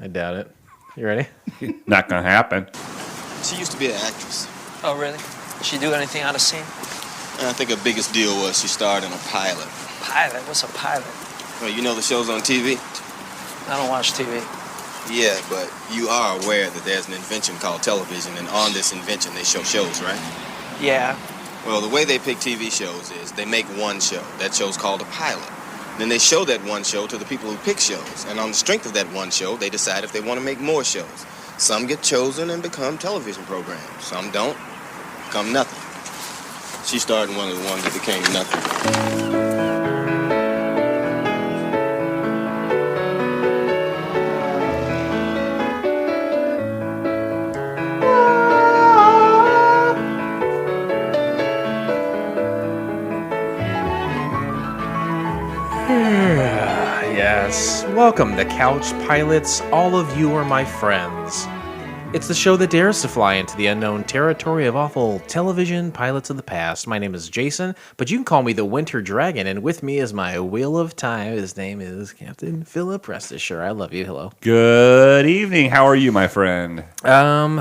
I doubt it. You ready? Not gonna happen. She used to be an actress. Oh, really? Did she do anything out of scene? And I think her biggest deal was she starred in a pilot. Pilot? What's a pilot? Well, you know the shows on TV? I don't watch TV. Yeah, but you are aware that there's an invention called television, and on this invention they show shows, right? Yeah. Well, the way they pick TV shows is they make one show. That show's called a pilot. Then they show that one show to the people who pick shows, and on the strength of that one show, they decide if they want to make more shows. Some get chosen and become television programs. Some don't, become nothing. She starred in one of the ones that became nothing. Yes. Welcome to Couch Pilots. All of you are my friends. It's the show that dares to fly into the unknown territory of awful television pilots of the past. My name is Jason, but you can call me the Winter Dragon, and with me is my Wheel of Time. His name is Captain Philip Restisher. I love you. Hello. Good evening. How are you, my friend? I'm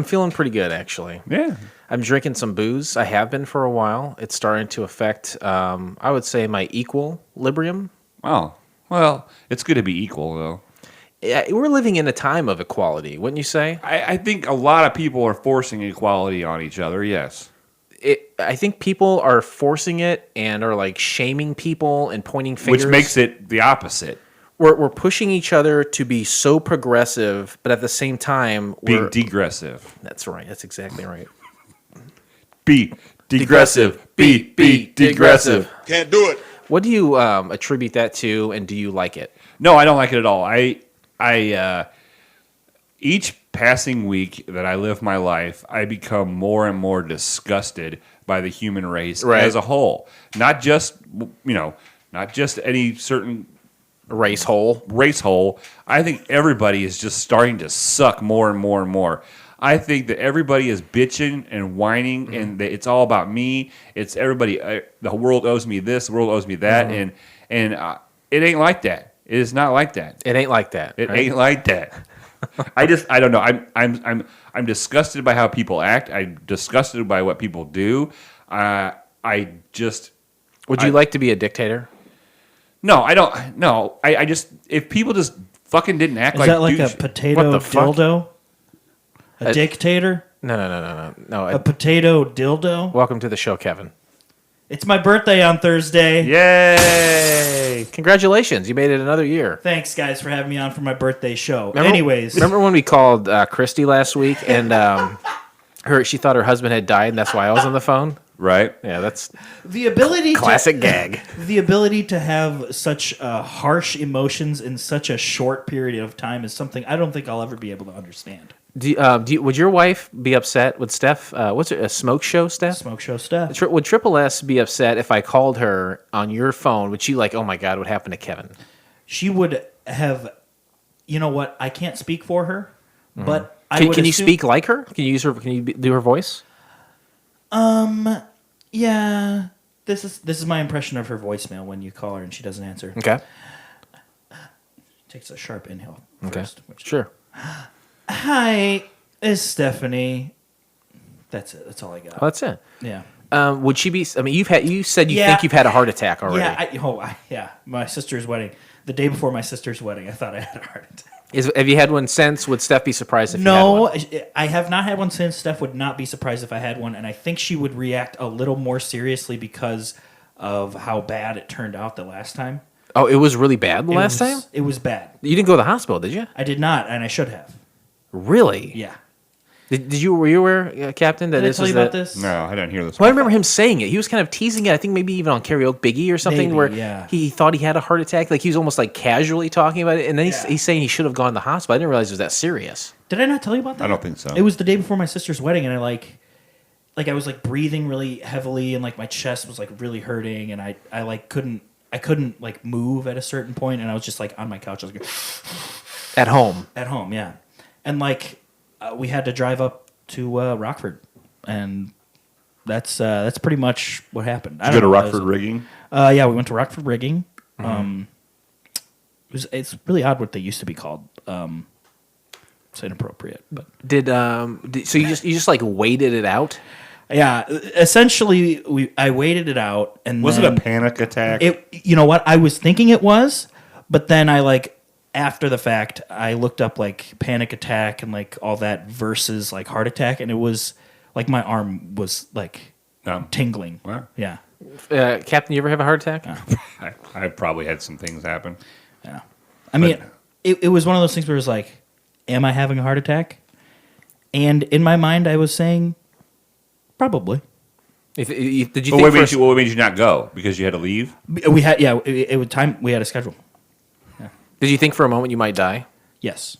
feeling pretty good, actually. Yeah. I'm drinking some booze. I have been for a while. It's starting to affect, I would say, my equilibrium. Oh, well, it's good to be equal, though. Yeah, we're living in a time of equality, wouldn't you say? I think a lot of people are forcing equality on each other, yes. I think people are forcing it and are like shaming people and pointing fingers. Which makes it the opposite. We're pushing each other to be so progressive, but at the same time, Being degressive. That's right. That's exactly right. Be degressive. Be degressive. Can't do it. What do you attribute that to, and do you like it? No, I don't like it at all. I each passing week that I live my life, I become more and more disgusted by the human race as a whole. Not just any certain race hole. I think everybody is just starting to suck more and more and more. I think that everybody is bitching and whining, and that it's all about me. It's everybody. The world owes me this. The world owes me that, and it ain't like that. It is not like that. It ain't like that. It ain't like that. I don't know. I'm disgusted by how people act. I'm disgusted by what people do. Would you like to be a dictator? No, I don't. No, I just if people just fucking didn't act Is that like a potato dildo? A dictator? No. A potato dildo? Welcome to the show, Kevin. It's my birthday on Thursday. Yay! Congratulations, you made it another year. Thanks, guys, for having me on for my birthday show. Remember when we called Christy last week and she thought her husband had died, and that's why I was on the phone? Right. Yeah, that's the ability. Classic gag. The ability to have such harsh emotions in such a short period of time is something I don't think I'll ever be able to understand. Would your wife be upset with Steph? What's it? A smoke show, Steph? Smoke show, Steph. Would Triple S be upset if I called her on your phone? Would she like, oh my God, what happened to Kevin? She would have. You know what? I can't speak for her, but Can you speak like her? Can you use her? Can you do her voice? Yeah. This is my impression of her voicemail when you call her and she doesn't answer. Okay. Takes a sharp inhale Okay. first. Sure. Hi, it's Stephanie. That's it. That's all I got. Well, that's it. Yeah. Would she be? I mean, you said you think you've had a heart attack already. Yeah. My sister's wedding. The day before my sister's wedding, I thought I had a heart attack. Have you had one since? Would Steph be surprised if you had one? No, I have not had one since. Steph would not be surprised if I had one, and I think she would react a little more seriously because of how bad it turned out the last time. Oh, it was really bad the last time? It was bad. You didn't go to the hospital, did you? I did not, and I should have. Really? Yeah. Were you aware, Captain, that Did I this tell was you about this? No, I didn't hear this. Well, I remember him saying it. He was kind of teasing it. I think maybe even on Karaoke Biggie or something, Maybe, where yeah. he thought he had a heart attack. Like he was almost like casually talking about it, and then he's saying he should have gone to the hospital. I didn't realize it was that serious. Did I not tell you about that? I don't think so. It was the day before my sister's wedding, and I was like breathing really heavily, and like my chest was like really hurting, and I couldn't like move at a certain point, and I was just like on my couch. I was like, At home. At home, yeah. And like we had to drive up to Rockford, and that's pretty much what happened. Did you go to Rockford Rigging? Yeah, we went to Rockford Rigging. Mm-hmm. It's really odd what they used to be called. it's inappropriate. But so you just like waited it out? yeah, essentially, I waited it out, and Was then it a panic attack? You know what? I was thinking it was, but then I like after the fact, I looked up like panic attack and like all that versus like heart attack, and it was like my arm was like tingling. Wow. Yeah. Captain, you ever have a heart attack? I probably had some things happen. Yeah. I mean, it was one of those things where it was like, am I having a heart attack? And in my mind, I was saying, probably. Did you But think what made you not go? Because you had to leave? We had, it was time. We had a schedule. Did you think for a moment you might die? Yes.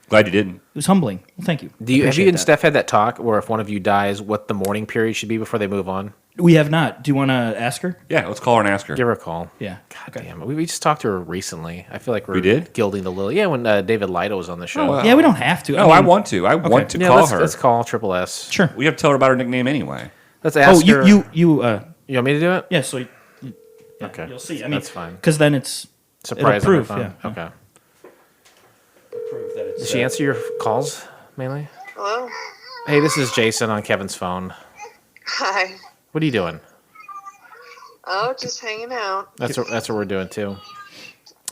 Glad you didn't. It was humbling. Well, thank you. Have you Appreciate and that. Steph had that talk where if one of you dies, what the mourning period should be before they move on? We have not. Do you want to ask her? Yeah, let's call her and ask her. Give her a call. Yeah. God damn it. We just talked to her recently. I feel like we're We did? gilding the lily. Yeah, when David Lido was on the show. Oh, wow. Yeah, we don't have to. No, I mean- want to. I want to Yeah, call let's, her. let's call Triple S. Sure. We have to tell her about her nickname anyway. Let's ask her. You. You want me to do it? Yeah. So. Yeah, Okay. You'll see. I mean, That's fine. Because then it's Surprise it'll on her prove. phone. Yeah. Okay. Prove that it's. Does she answer your calls mainly? Hello? Hey, this is Jason on Kevin's phone. Hi. What are you doing? Oh, just hanging out. That's what we're doing too.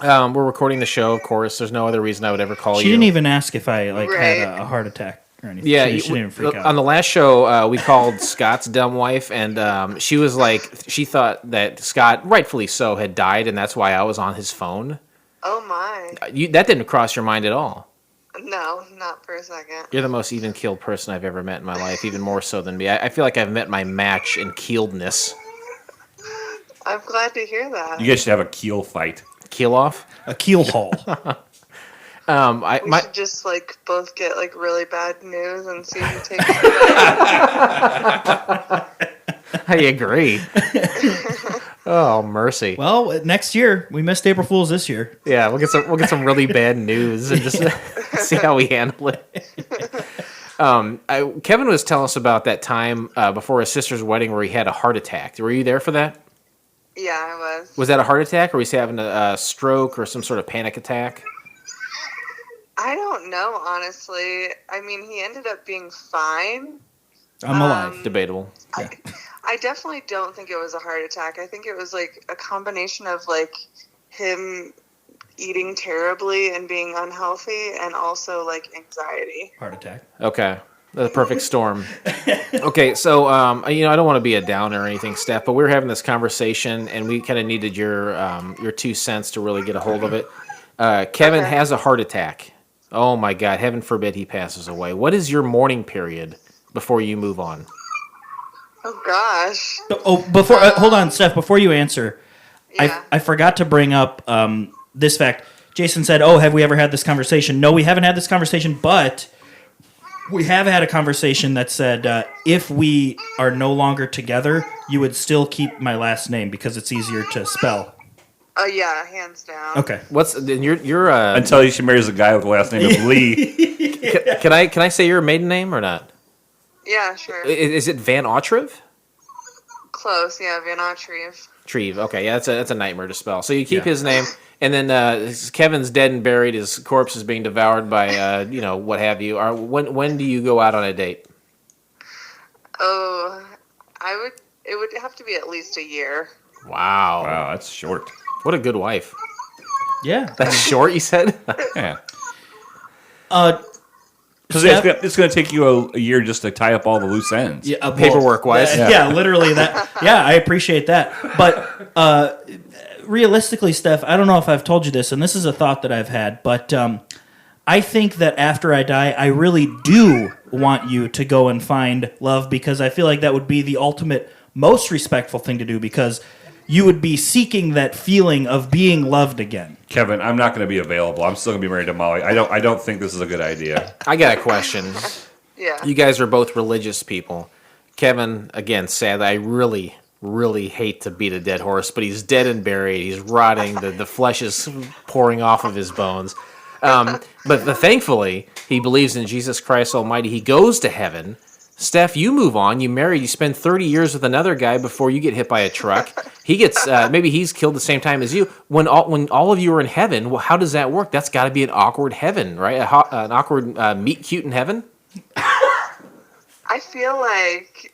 We're recording the show, of course. There's no other reason I would ever call you. She didn't even ask if I like Right. had a heart attack or anything. Yeah, She didn't even freak out. on the last show, we called Scott's dumb wife, and she was like, she thought that Scott, rightfully so, had died, and that's why I was on his phone. Oh my. That didn't cross your mind at all. No, not for a second. You're the most even-keeled person I've ever met in my life, even more so than me. I feel like I've met my match in keeledness. I'm glad to hear that. You guys should have a keel fight. Keel off? a keel haul. We should just like both get like really bad news and see who takes it. I agree. Oh, mercy. Well, next year we missed April Fools this year. Yeah, we'll get some really bad news and just see how we handle it. Kevin was telling us about that time before his sister's wedding where he had a heart attack. Were you there for that? Yeah, I was. Was that a heart attack, or was he having a stroke or some sort of panic attack? I don't know, honestly. I mean, he ended up being fine. I'm alive. Debatable. I definitely don't think it was a heart attack. I think it was like a combination of like him eating terribly and being unhealthy and also like anxiety. Heart attack. Okay. The perfect storm. Okay, so I don't want to be a downer or anything, Steph, but we were having this conversation, and we kind of needed your 2 cents to really get a hold of it. Kevin has a heart attack. Oh my God! Heaven forbid he passes away. What is your mourning period before you move on? Oh gosh. Before hold on, Steph. Before you answer, Yeah. I forgot to bring up this fact. Jason said, "Oh, have we ever had this conversation?" No, we haven't had this conversation, but we have had a conversation that said if we are no longer together, you would still keep my last name because it's easier to spell. Oh yeah, hands down. Okay. You're Until she marries a guy with the last name of Lee. Can I say your maiden name or not? Yeah, sure. Is it Van Autreve? Close, yeah, Van Autreve. Treve. Okay, yeah, that's a nightmare to spell. So you keep his name, and then Kevin's dead and buried. His corpse is being devoured by what have you. When do you go out on a date? Oh, it would have to be at least a year. Wow. Wow, that's short. What a good wife. Yeah. That's short, you said? Yeah. Because Steph- it's going to take you a year just to tie up all the loose ends. Yeah, Paperwork-wise. Yeah, literally that. Yeah, I appreciate that. But realistically, Steph, I don't know if I've told you this, and this is a thought that I've had, but I think that after I die, I really do want you to go and find love because I feel like that would be the ultimate, most respectful thing to do because you would be seeking that feeling of being loved again. Kevin, I'm not going to be available. I'm still going to be married to Molly. I don't think this is a good idea. I got a question. Yeah. You guys are both religious people. Kevin, again, sad. I really, really hate to beat a dead horse, but he's dead and buried. He's rotting. The flesh is pouring off of his bones. But thankfully, he believes in Jesus Christ Almighty. He goes to heaven. Steph, you move on. You marry. You spend 30 years with another guy before you get hit by a truck. He gets maybe he's killed the same time as you. When all of you are in heaven, well, how does that work? That's got to be an awkward heaven, right? An awkward meet cute in heaven. I feel like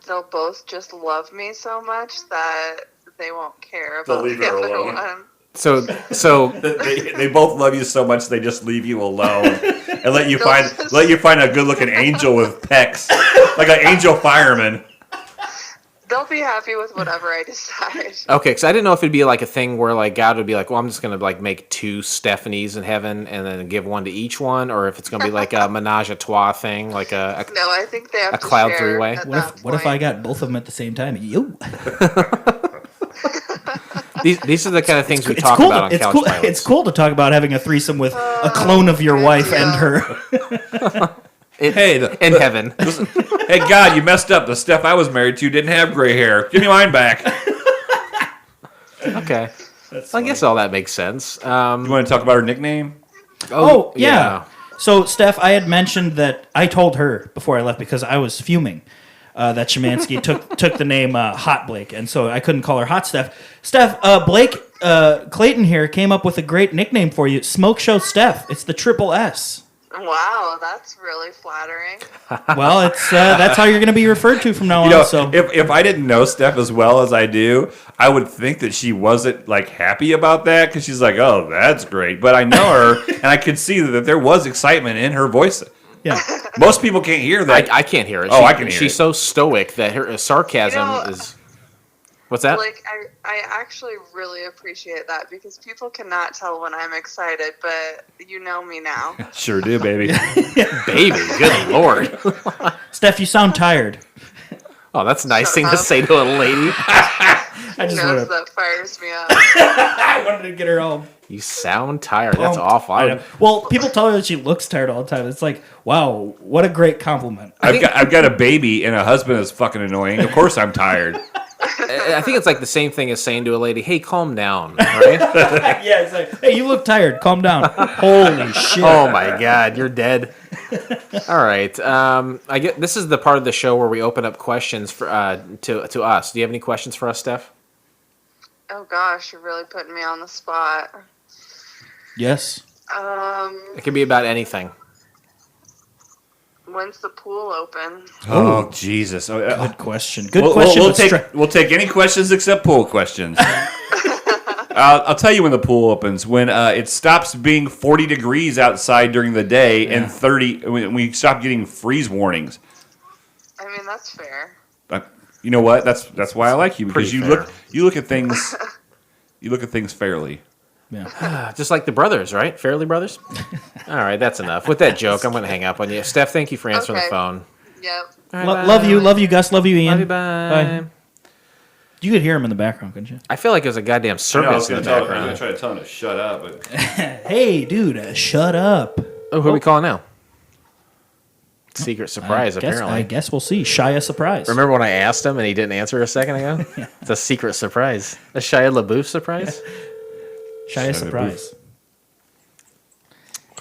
they'll both just love me so much that they won't care about leave the her other alone. one. So They both love you so much they just leave you alone and let you find a good looking angel with pecs, like an angel fireman. They'll be happy with whatever I decide. okay, because I didn't know if it'd be like a thing where like God would be like, well, I'm just gonna like make 2 Stephanies in heaven and then give one to each one, or if it's gonna be like a menage a trois thing, like a No, I think they have A to cloud share three-way? at What that if I point. got both of them at the same time? Yo. these are the kind of things we It's talk cool. about on It's Couch cool. Pilots. It's cool to talk about having a threesome with a clone of your wife and her. In heaven. Hey, God, you messed up. The Steph I was married to didn't have gray hair. Give me mine back. Okay. I guess all that makes sense. You want to talk about her nickname? Oh, yeah. So, Steph, I had mentioned that I told her before I left because I was fuming that Szymanski took the name Hot Blake, and so I couldn't call her Hot Steph. Steph, Blake Clayton here came up with a great nickname for you, Smoke Show Steph. It's the triple S. Wow, that's really flattering. Well, it's that's how you're going to be referred to from now on. So, if I didn't know Steph as well as I do, I would think that she wasn't like happy about that because she's like, "Oh, that's great." But I know her, and I could see that there was excitement in her voice. yeah. Most people can't hear that. I can't hear it. Oh, I can hear She's it. so stoic that her sarcasm is. What's that? Like, I actually really appreciate that because people cannot tell when I'm excited, but you know me now. Sure do, baby. Baby, good lord. Steph, you sound tired. Oh, that's a nice Shut thing to up. say to a lady. I just Knows wanted, that fires me up. I wanted to get her all You sound tired. That's pumped. awful. I know. Well, people tell her that she looks tired all the time. It's like, wow, what a great compliment. I've got a baby and a husband that's fucking annoying. Of course I'm tired. I think it's like the same thing as saying to a lady, "Hey, calm down." Right? Yeah, it's like, hey, you look tired. Calm down. Holy shit. Oh my God, you're dead. All right. I get this is the part of the show where we open up questions for to us. Do you have any questions for us, Steph? Oh gosh, you're really putting me on the spot. Yes. It can be about anything. When's the pool open? Oh, Jesus. Good question. Good question. We'll take any questions except pool questions. I'll tell you when the pool opens. When it stops being 40 degrees outside during the day and 30, when we stop getting freeze warnings. I mean, that's fair. You know what? That's why I like you because Pretty you look at things fairly. Yeah. Just like the brothers, right? Fairly Brothers? All right, that's enough. With that joke, I'm going to hang up on you. Steph, thank you for answering the Okay. phone. Yep. All right, Love you, Gus. Love you, Ian. Love you, bye. You could hear him in the background, couldn't you? I feel like there's a goddamn circus in the I'm going background. to try to tell him to shut up. But Hey, dude, shut up. Oh, who are we calling now? Secret surprise, apparently. I guess we'll see. Shia surprise. Remember when I asked him and he didn't answer a second ago? It's a secret surprise. A Shia LaBeouf surprise? Shia surprise.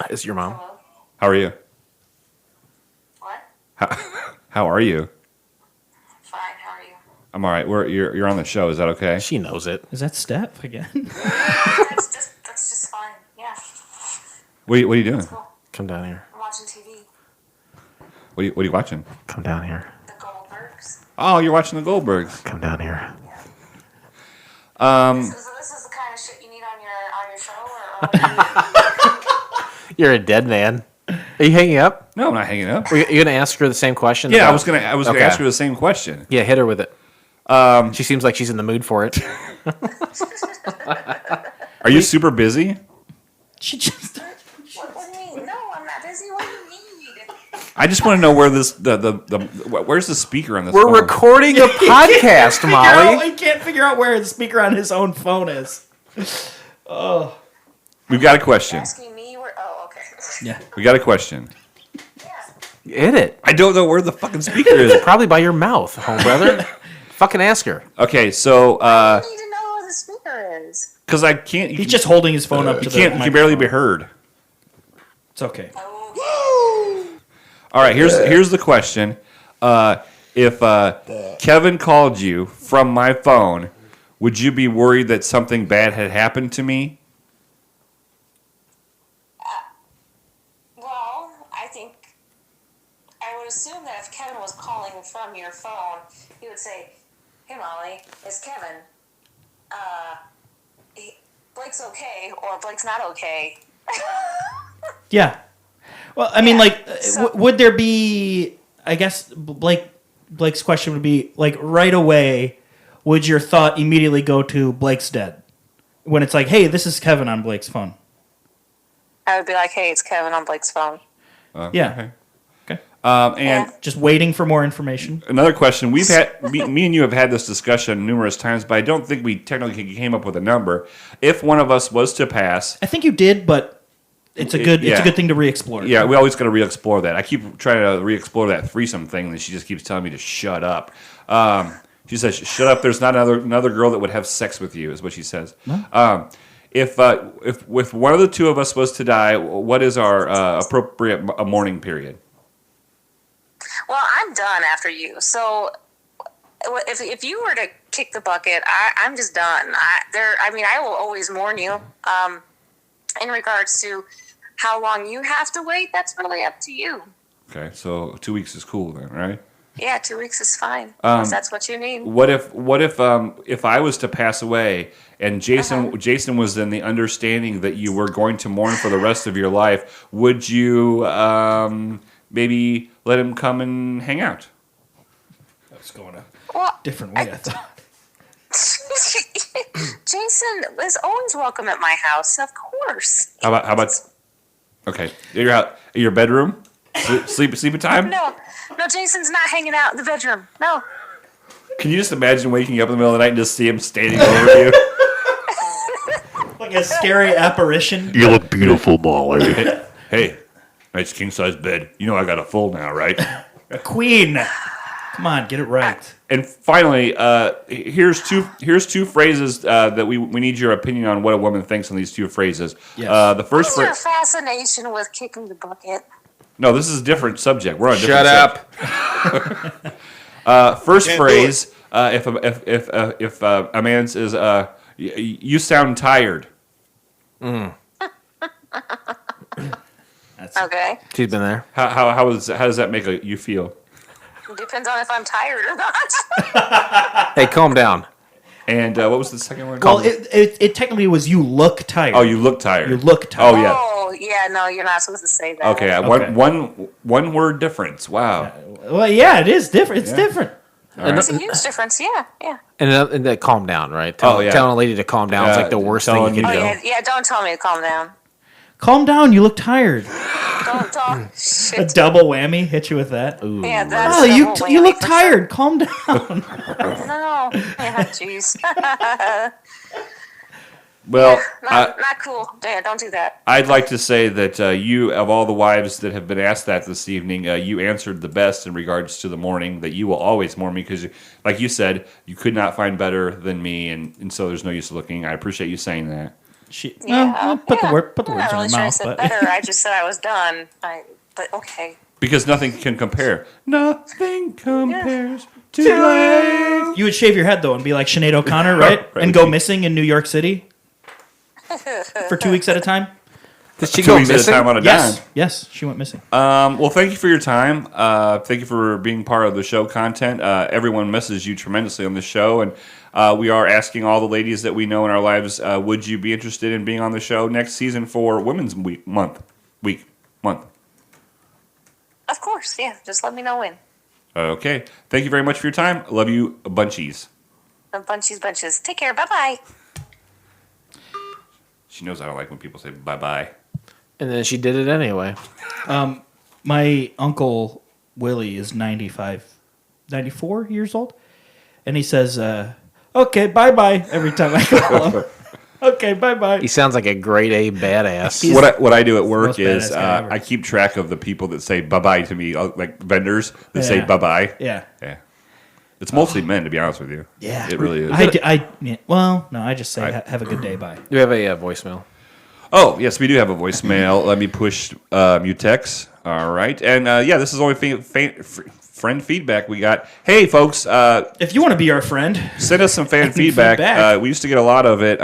Is your mom? how are you? What? How are you? Fine, how are you? I'm all right. You're on the show. Is that okay? She knows it. Is that Steph again? That's just fine. Yeah, What are you doing? cool. Come down here. I'm watching TV. What are you watching? Come down here. The Goldbergs. Oh, you're watching the Goldbergs. Come down here. This is the kind of shit you need on your show, or what do you need? You're a dead man. Are you hanging up? No, I'm not hanging up. Are you going to ask her the same question? Yeah, I about- was gonna Okay. ask her the same question. Yeah, hit her with it. She seems like she's in the mood for it. Are you super busy? She just. What do you mean? No, I'm not busy. What do you need? I just want to know where this where's the speaker on this? We're phone? recording a podcast, Molly. He can't figure out where the speaker on his own phone is. We've got a question. Asking me where? Oh, okay. Yeah. We got a question. Yeah. Hit it. I don't know where the fucking speaker is. Probably by your mouth, home brother. Fucking ask her. Okay, so I need to know where the speaker is. because I can't, He's just holding his phone up to you the can't, you can barely be microphone. heard. It's okay. All right, here's the question. If Kevin called you from my phone, would you be worried that something bad had happened to me? Well, I think I would assume that if Kevin was calling from your phone, he would say, "Hey, Molly, it's Kevin. Blake's okay, or Blake's not okay." Yeah. Well, I mean, like, would there be? I guess Blake's question would be like right away. Would your thought immediately go to Blake's dead when it's like, hey, this is Kevin on Blake's phone? I would be like, "Hey, it's Kevin on Blake's phone." Yeah. Okay. And Yeah. Just waiting for more information. another question: we've had me and you have had this discussion numerous times, but I don't think we technically came up with a number. If one of us was to pass, I think you did, but it's a good thing to re-explore. yeah, we always got to re-explore that. I keep trying to re-explore that threesome thing, and she just keeps telling me to shut up. She says, "Shut up! There's not another girl that would have sex with you," is what she says. If one of the two of us was to die, what is our appropriate mourning period? Well, I'm done after you. So if you were to kick the bucket, I'm just done. I will always mourn you. In regards to how long you have to wait, that's really up to you. Okay, so 2 weeks is cool then, right? Yeah, 2 weeks is fine. If that's what you need. What if I was to pass away and Jason was in the understanding that you were going to mourn for the rest of your life? Would you maybe let him come and hang out? That's going a Well, different way, I thought. Jason is always welcome at my house, of course. How about? Okay, your bedroom, sleeping time. No, Jason's not hanging out in the bedroom. No. Can you just imagine waking up in the middle of the night and just see him standing over you? Like a scary apparition. You look beautiful, Molly. Hey, nice king size bed. You know I got a full now, right? A queen. Come on, get it right. And finally, here's two phrases that we need your opinion on what a woman thinks on these two phrases. Yes. The first What's your phrase. fascination with kicking the bucket? No, this is a different subject. We're on a Shut different up. First Can't do phrase. If a man says, "You sound tired." Okay. She's been there. How does that make you feel? Depends on if I'm tired or not. Hey, calm down. And what was the second one? Well, it technically was you look tired. Oh, you look tired. You look tired. Oh, yeah. Oh, yeah, no, you're not supposed to say that. Okay, Okay. one word difference. Wow. Well, yeah, it is different. It's different. It's a huge difference, yeah. And that calm down, right? Yeah. Telling a lady to calm down is Yeah, like the worst telling thing you you can to- do. Yeah, don't tell me to calm down. Calm down. You look tired. Don't talk A shit. double whammy hit you with that. Yeah, that's Oh, you double you whammy look for tired. Calm down. Sure. No, yeah, jeez. Well, Not cool. Yeah, don't do that. I'd like to say that you, of all the wives that have been asked that this evening, you answered the best in regards to the mourning, that you will always mourn me because, like you said, you could not find better than me, and so there's no use looking. I appreciate you saying that. Yeah, put the yeah. words I'm in not her really sure I mouth. said But better. I just said I was done. But okay. Because nothing can compare. Nothing compares to life. you would shave your head though and be like Sinead O'Connor, right? Right. And go missing in New York City for 2 weeks at a time. Did she 2 go weeks at a missing? time on a Yes, dime. yes, she went missing. Well, thank you for your time. Thank you for being part of the show content. Everyone misses you tremendously on the show, and we are asking all the ladies that we know in our lives, would you be interested in being on the show next season for Women's Month? Of course, yeah. Just let me know when. Okay. Thank you very much for your time. Love you, bunchies. Bunches. Take care. Bye-bye. She knows I don't like when people say bye-bye. And then she did it anyway. My uncle Willie is 94 years old, and he says, "Okay, bye bye" every time I call him. Okay, bye bye. He sounds like a grade A badass. He's- What I do at the work most is badass guy ever. I keep track of the people that say bye-bye to me, like vendors that say Yeah. bye-bye. Yeah. Yeah. It's mostly men, to be honest with you. Yeah, It really is. I just say have a good day, bye. Do we have a voicemail? Oh, yes, we do have a voicemail. Let me push Mutex. All right. And, yeah, this is only friend feedback we got. Hey, folks, If you want to be our friend, send us some fan feedback. We used to get a lot of it.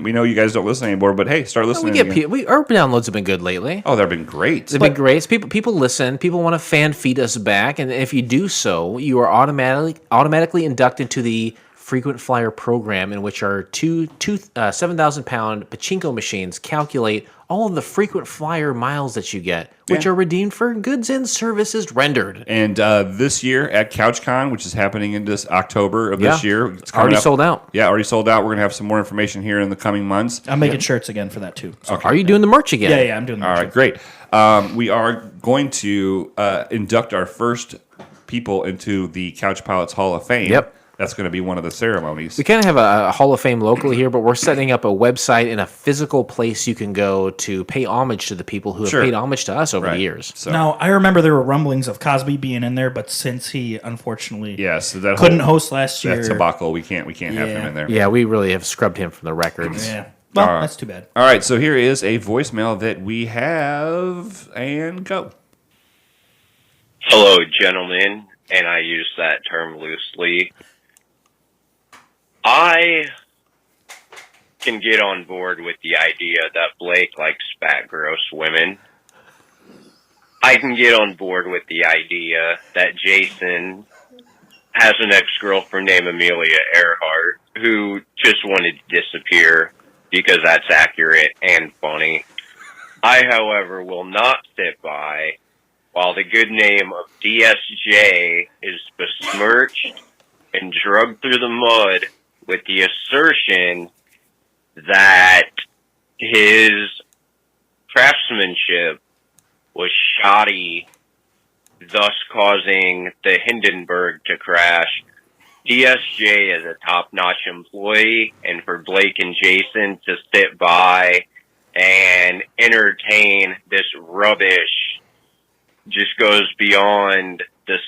We know you guys don't listen anymore, but hey, start listening. Our downloads have been good lately. Oh, they've been great. They've been great. People listen. People want to fan feed us back, and if you do so, you are automatically inducted to the frequent flyer program, in which our 7,000-pound pachinko machines calculate all of the frequent flyer miles that you get, which are redeemed for goods and services rendered. And this year at CouchCon, which is happening in this October of this year, it's already sold out. Yeah, already sold out. We're going to have some more information here in the coming months. I'm making shirts again for that too. So are you doing the merch again? Yeah, I'm doing the merch. All right, great. We are going to induct our first people into the Couch Pilots Hall of Fame. Yep. That's going to be one of the ceremonies. We kind of have a Hall of Fame locally here, but we're setting up a website and a physical place you can go to pay homage to the people who have paid homage to us over the years. So. Now, I remember there were rumblings of Cosby being in there, but since he unfortunately couldn't host last year. That debacle, we can't have him in there. Yeah, we really have scrubbed him from the records. Yeah. Well, that's too bad. All right, so here is a voicemail that we have, and go. Hello, gentlemen, and I use that term loosely. I can get on board with the idea that Blake likes fat, gross women. I can get on board with the idea that Jason has an ex-girlfriend named Amelia Earhart who just wanted to disappear because that's accurate and funny. I, however, will not sit by while the good name of DSJ is besmirched and drugged through the mud with the assertion that his craftsmanship was shoddy, thus causing the Hindenburg to crash. DSJ is a top-notch employee, and for Blake and Jason to sit by and entertain this rubbish just goes beyond the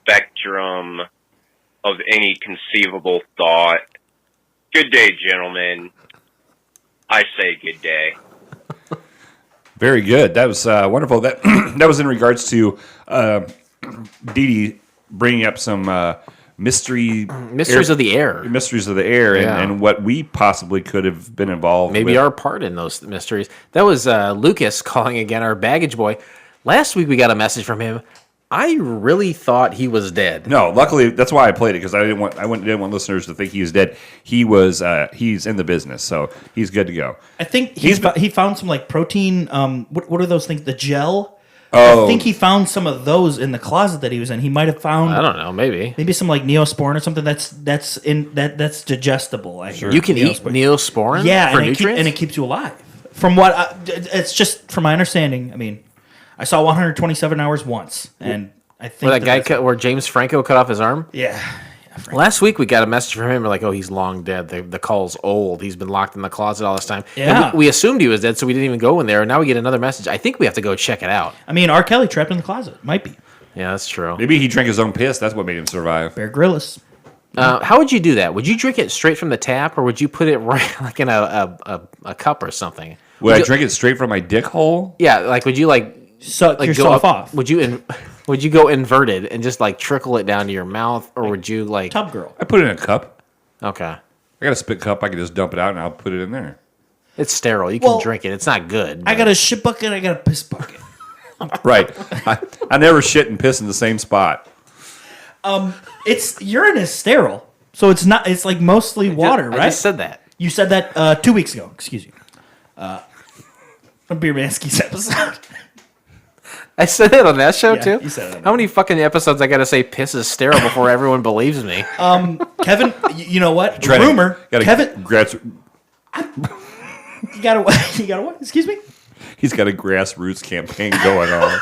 spectrum of any conceivable thought. Good day, gentlemen. I say good day. Very good. That was wonderful. That that was in regards to Dee Dee bringing up some mysteries of the air, and what we possibly could have been involved. Maybe our part in those mysteries. That was Lucas calling again, our baggage boy. Last week we got a message from him. I really thought he was dead. No, luckily that's why I played it, because I didn't want listeners to think he was dead. He was he's in the business, so he's good to go. I think he found some like protein. What are those things? The gel. Oh, I think he found some of those in the closet that he was in. He might have found. I don't know. Maybe some like Neosporin or something that's digestible. Sure. You can eat Neosporin. Yeah, for nutrients? And it keeps you alive. From what it's just from my understanding. I mean, I saw 127 Hours once, and I think where James Franco cut off his arm. Yeah. Last week we got a message from him. We're like, "Oh, he's long dead. The call's old. He's been locked in the closet all this time." Yeah. We assumed he was dead, so we didn't even go in there. And now we get another message. I think we have to go check it out. I mean, R. Kelly trapped in the closet. Might be. Yeah, that's true. Maybe he drank his own piss. That's what made him survive. Bear Grylls. How would you do that? Would you drink it straight from the tap, or would you put it right like in a cup or something? Would I drink it straight from my dick hole? Yeah, like would you suck yourself off? Would you go inverted and just like trickle it down to your mouth, or would you like tub girl? I put it in a cup. Okay. I got a spit cup. I can just dump it out and I'll put it in there. It's sterile. You can drink it. It's not good. I got a shit bucket. I got a piss bucket. Right. I never shit and piss in the same spot. It's urine is sterile, so it's not. It's like mostly water, right? I just said that. You said that 2 weeks ago. Excuse you. On Beer Mansky's episode. I said it on that show too. You said it. How many fucking episodes I got to say piss is sterile before everyone believes me? Kevin, you know what? Kevin. You got what? Excuse me. He's got a grassroots campaign going on.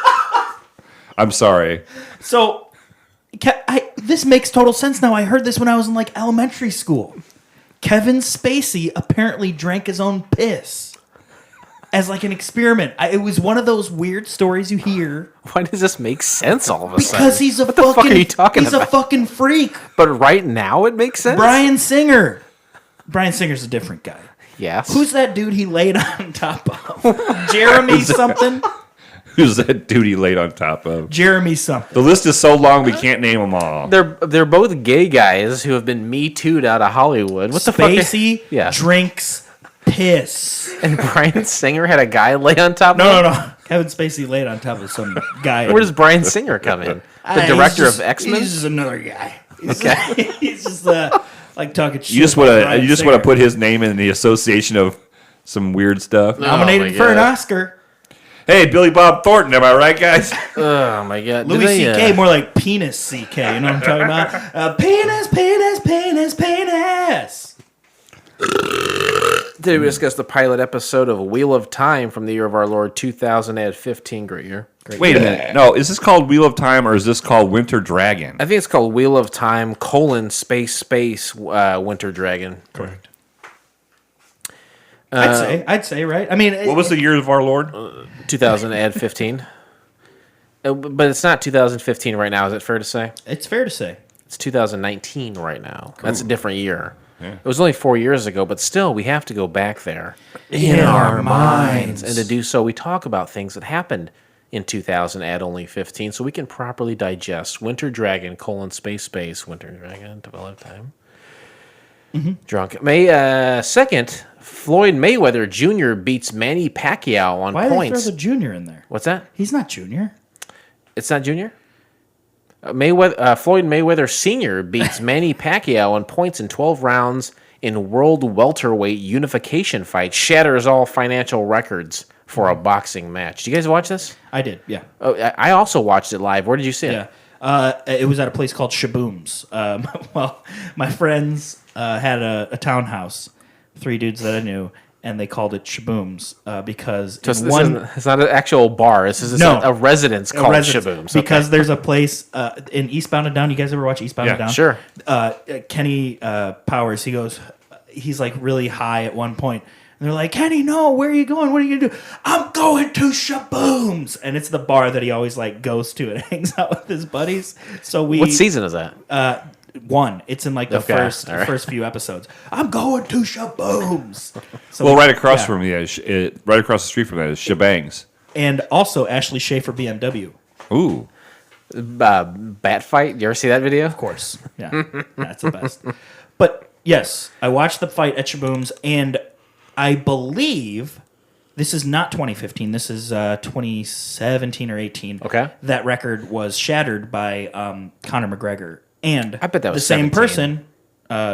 I'm sorry. So, this makes total sense now. I heard this when I was in like elementary school. Kevin Spacey apparently drank his own piss as like an experiment. It was one of those weird stories you hear. Why does this make sense all of a sudden? Because he's a what the fuck are you talking about? He's a fucking freak. But right now it makes sense? Bryan Singer. Bryan Singer's a different guy. Yes. Who's that dude he laid on top of? Jeremy something? Who's that dude he laid on top of? Jeremy something. The list is so long we can't name them all. They're both gay guys who have been Me Too'd out of Hollywood. What the fuck? Spacey Yeah. drinks piss. And Bryan Singer had a guy lay on top of No, him? no, no. Kevin Spacey laid on top of some guy. Where does Bryan Singer come in? The He's director just- of X-Men? He's just another guy. Okay. He's just like talking shit. You just about want to Bryan you just Singer. want to put his name in the association of some weird stuff. Nominated my for an God. Oscar. Hey, Billy Bob Thornton, am I right, guys? Oh, my God. Louis C.K. more like penis C.K. You know what I'm talking about? Penis, penis, penis, penis. Today we discussed the pilot episode of Wheel of Time from the year of our Lord 2015. Great year. Wait a minute. No, is this called Wheel of Time or is this called Winter Dragon? I think it's called Wheel of Time, space, Winter Dragon. Correct. I'd say, right? I mean, What was the year of our Lord? 2015. But it's not 2015 right now, is it fair to say? it's fair to say. It's 2019 right now. That's a different year. Yeah. It was only 4 years ago, but still, we have to go back there. In our minds. And to do so, we talk about things that happened in 2000 at only 15, so we can properly digest Winter Dragon, space, Winter Dragon, develop time. Drunk. May 2nd, Floyd Mayweather Jr. beats Manny Pacquiao on Why did they points. throw the junior in there? What's that? He's not junior. It's not Junior? Floyd Mayweather Sr. beats Manny Pacquiao on points in 12 rounds in World Welterweight Unification fight. Shatters all financial records for a boxing match. Did you guys watch this? I did, yeah. Oh, I also watched it live. Where did you see it? Yeah. It was at a place called Shaboom's. Well, my friends had a townhouse, 3 dudes that I knew, and they called it Shaboom's because Just, in one... it's not an actual bar. This is No. a residence called Shaboom's. Because there's a place in Eastbound and Down. You guys ever watch Eastbound and Down? Sure. Kenny Powers, he's like really high at one point. And they're like, Kenny, no, where are you going? What are you going to do? I'm going to Shaboom's. And it's the bar that he always like goes to and hangs out with his buddies. So What season is that? one. It's in like the Okay, all right. first few episodes. I'm going to Shaboom's. So Well, right across yeah. from right across the street from that is Shebangs. And also Ashley Schaefer BMW. Ooh. Bat fight? You ever see that video? Of course. Yeah. That's the best. But yes, I watched the fight at Shaboom's, and I believe this is not 2015. This is 2017 or 18. Okay. That record was shattered by Conor McGregor. And I bet that was the same 17. person,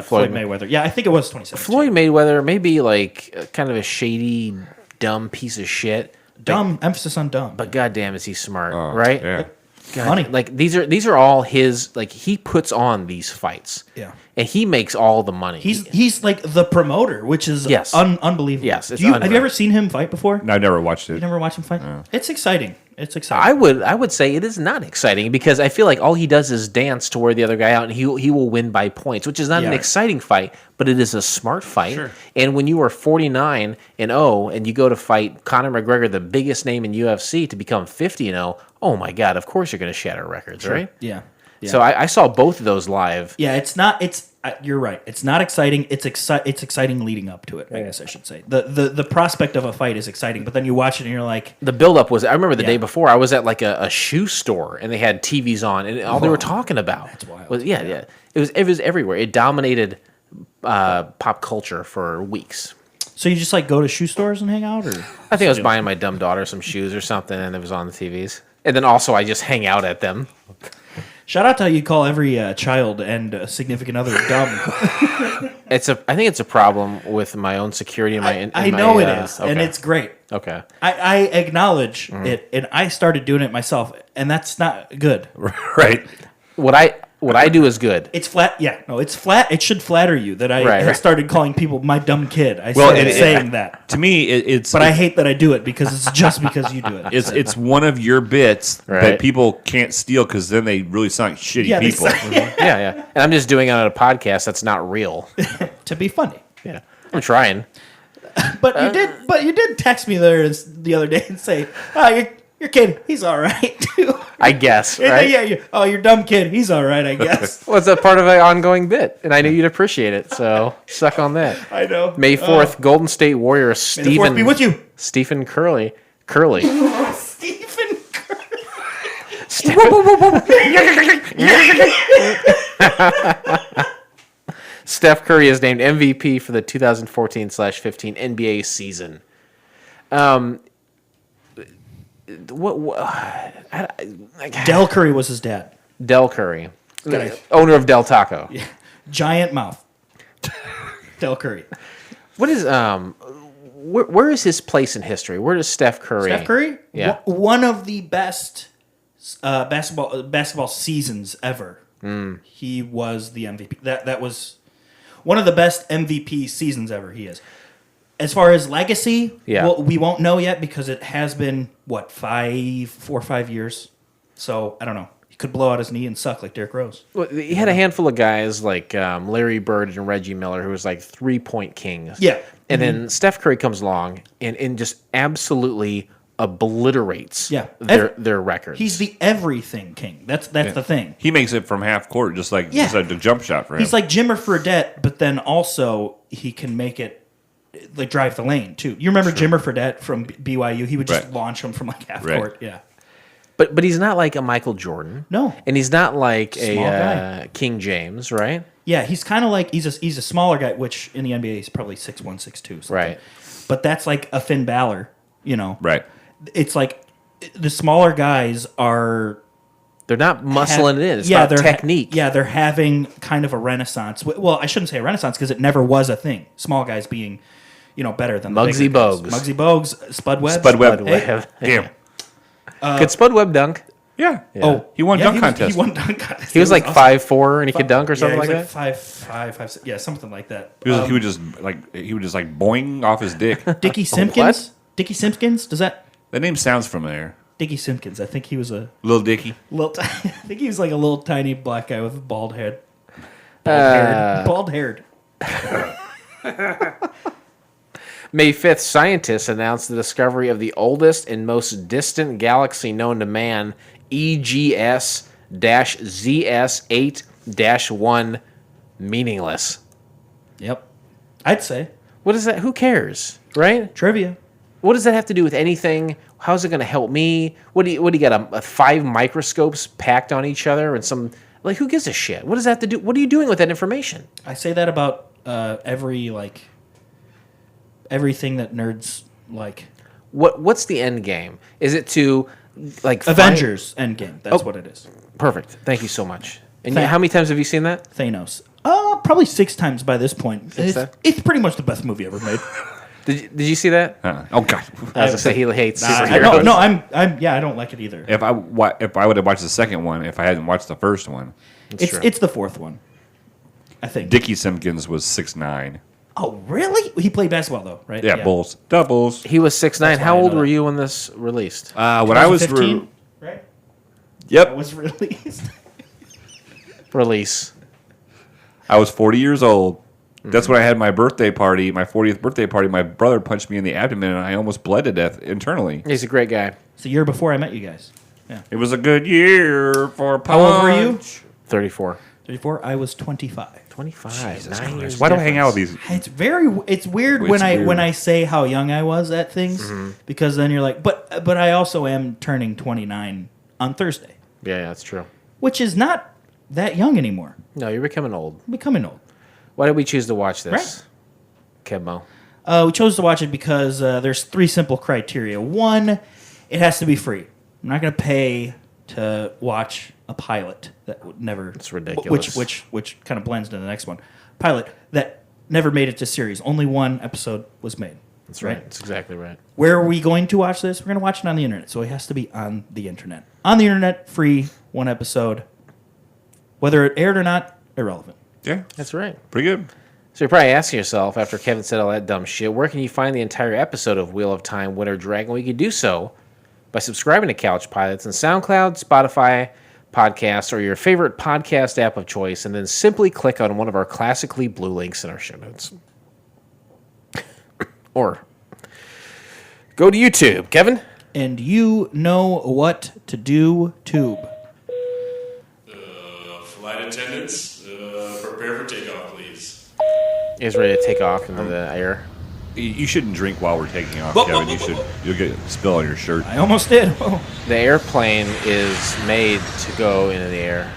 Floyd Mayweather. Yeah, I think it was 2017. Floyd Mayweather may be like kind of a shady, dumb piece of shit. Dumb, emphasis on dumb. But goddamn, is he smart, right? Yeah. God, Money. Like these are all his. Like he puts on these fights. Yeah. And he makes all the money. He's like the promoter, which is Yes. unbelievable. Yes, it's Have you unreal. ever seen him fight before? No, I never watched it. You never watched him fight? It's exciting. It's exciting. I would say it is not exciting because I feel like all he does is dance to wear the other guy out, and he will win by points, which is not an Yeah. exciting fight, but it is a smart fight. Sure. And when you are 49-0 and you go to fight Conor McGregor, the biggest name in UFC, to become 50-0, oh my god, of course you're going to shatter records, right? Yeah. Yeah. So I saw both of those live. Yeah, it's not. You're right. It's not exciting. It's exciting leading up to it. I guess I should say the prospect of a fight is exciting, but then you watch it and you're like, The buildup was. I remember the Yeah. day before. I was at like a shoe store and they had TVs on, and all they were talking about was yeah. It was everywhere. It dominated pop culture for weeks. so you just like go to shoe stores and hang out, or I think I was buying my dumb daughter some shoes or something, and it was on the TVs. And then also I just hang out at them. shout out to how you call every child and significant other dumb. I think it's a problem with my own security and my. I know it is, and okay. it's great. Okay. I acknowledge it, and I started doing it myself, and that's not good. Right. What I do is good. It's flat. Yeah, no, it's flat. It should flatter you that I Right. started calling people my dumb kid. I Well, started and saying that. To me, it's But I hate that I do it because it's just because you do it. it's one of your bits Right. that people can't steal because then they really sound like shitty Yeah, they people. Yeah. And I'm just doing it on a podcast that's not real. to be funny. Yeah. I'm trying. But you did text me the other day and say, "Oh, your kid, he's all right too." I guess, right? Yeah. Your dumb kid, he's all right, I guess. Well, it's a part of an ongoing bit, and I knew you'd appreciate it, so suck on that. I know. May 4th, Golden State Warrior May the fourth be with you, Stephen Curly. Stephen Steph Curry is named MVP for the 2014/15 NBA season. Del Curry was his dad. Del Curry, Got owner of Del Taco. Giant mouth. Del Curry. What is where is his place in history? Where does Steph Curry? Steph Curry? Yeah. One of the best basketball seasons ever. He was the MVP. That was one of the best MVP seasons ever. He is. As far as legacy, we won't know yet because it has been 4 or 5 years. So I don't know. He could blow out his knee and suck like Derrick Rose. Well, he had a handful of guys like Larry Bird and Reggie Miller, who was like 3-point kings. Yeah. And then Steph Curry comes along and just absolutely obliterates their records. He's the everything king. That's the thing. He makes it from half court, just like the jump shot for him. He's like Jimmer Fredette, but then also he can make it like drive the lane too. You remember Jimmer Fredette from BYU? He would just launch him from like half court. Yeah. But he's not like a Michael Jordan. No. And he's not like Small a King James, right? Yeah, he's kind of like he's a smaller guy, which in the NBA is probably 6'1", 6'2", Right. But that's like a Finn Balor, Right. It's like the smaller guys are. They're not muscling it in. It's about technique. They're having kind of a renaissance. Well, I shouldn't say a renaissance because it never was a thing. Small guys being, better than Muggsy the bigger guys. Bogues. Muggsy Bogues, Spud Webb. Spud Webb. Hey. Damn. Could Spud Webb dunk? Yeah. Oh, he won dunk contest. He won dunk contest. He was like awesome. 5'4" and he could dunk or something he was like like that? 5'6", yeah, something like that. He would just boing off his dick. Dickie Simpkins. Dickie Simpkins. Does that? That name sounds familiar. Dickie Simpkins. I think he was a Little Dicky. I think he was like a little tiny black guy with a bald head. Bald haired. May 5th, scientists announced the discovery of the oldest and most distant galaxy known to man, EGS-ZS8-1, meaningless. Yep. I'd say. What is that? Who cares, right? Trivia. What does that have to do with anything? How's it going to help me? What do you got? A 5 microscopes packed on each other and some like? Who gives a shit? What does that have to do? What are you doing with that information? I say that about everything that nerds like. What's the end game? Is it to like Avengers Endgame? That's what it is. Perfect. Thank you so much. And how many times have you seen that? Thanos. Probably 6 times by this point. It's pretty much the best movie ever made. Did you see that? Oh God! I was gonna say he hates superheroes. I don't like it either. If I would have watched the second one, if I hadn't watched the first one, It's the fourth one, I think. Dickie Simpkins was 6'9". Oh, really? He played basketball though, right? Yeah, Bulls, doubles. He was 6'9". That's How why I old know were that. you when this released? When I was 15, right? Yep, It was released. Release. I was 40 years old. That's when I had my birthday party, my 40th birthday party. My brother punched me in the abdomen, and I almost bled to death internally. He's a great guy. It's the year before I met you guys. Yeah. It was a good year for a punch. How old were you? 34. 34. I was 25. 25. 9 years. Why do I hang out with these? It's weird when I say how young I was at things because then you're like, but I also am turning 29 on Thursday, Yeah, that's true. which is not that young anymore. No, you're becoming old. I'm becoming old. Why did we choose to watch this, Kebmo? We chose to watch it because there's 3 simple criteria. 1, it has to be free. I'm not going to pay to watch a pilot that would never. It's ridiculous. Which kind of blends into the next one. Pilot that never made it to series. Only 1 episode was made. That's right. That's exactly right. Where are we going to watch this? We're going to watch it on the internet. So it has to be on the internet. On the internet, free, 1 episode. Whether it aired or not, irrelevant. Yeah, That's right. pretty good. So you're probably asking yourself, after Kevin said all that dumb shit, where can you find the entire episode of Wheel of Time, Winter Dragon? Well, you can do so by subscribing to Couch Pilots on SoundCloud, Spotify, Podcasts, or your favorite podcast app of choice, and then simply click on one of our classically blue links in our show notes. Or go to YouTube. Kevin? And you know what to do, Tube. Flight attendants, prepare for takeoff, please. He's ready to take off into the air. You shouldn't drink while we're taking off, Whoa, Kevin. whoa, whoa, You'll get a spill on your shirt. I almost did. Oh. The airplane is made to go into the air.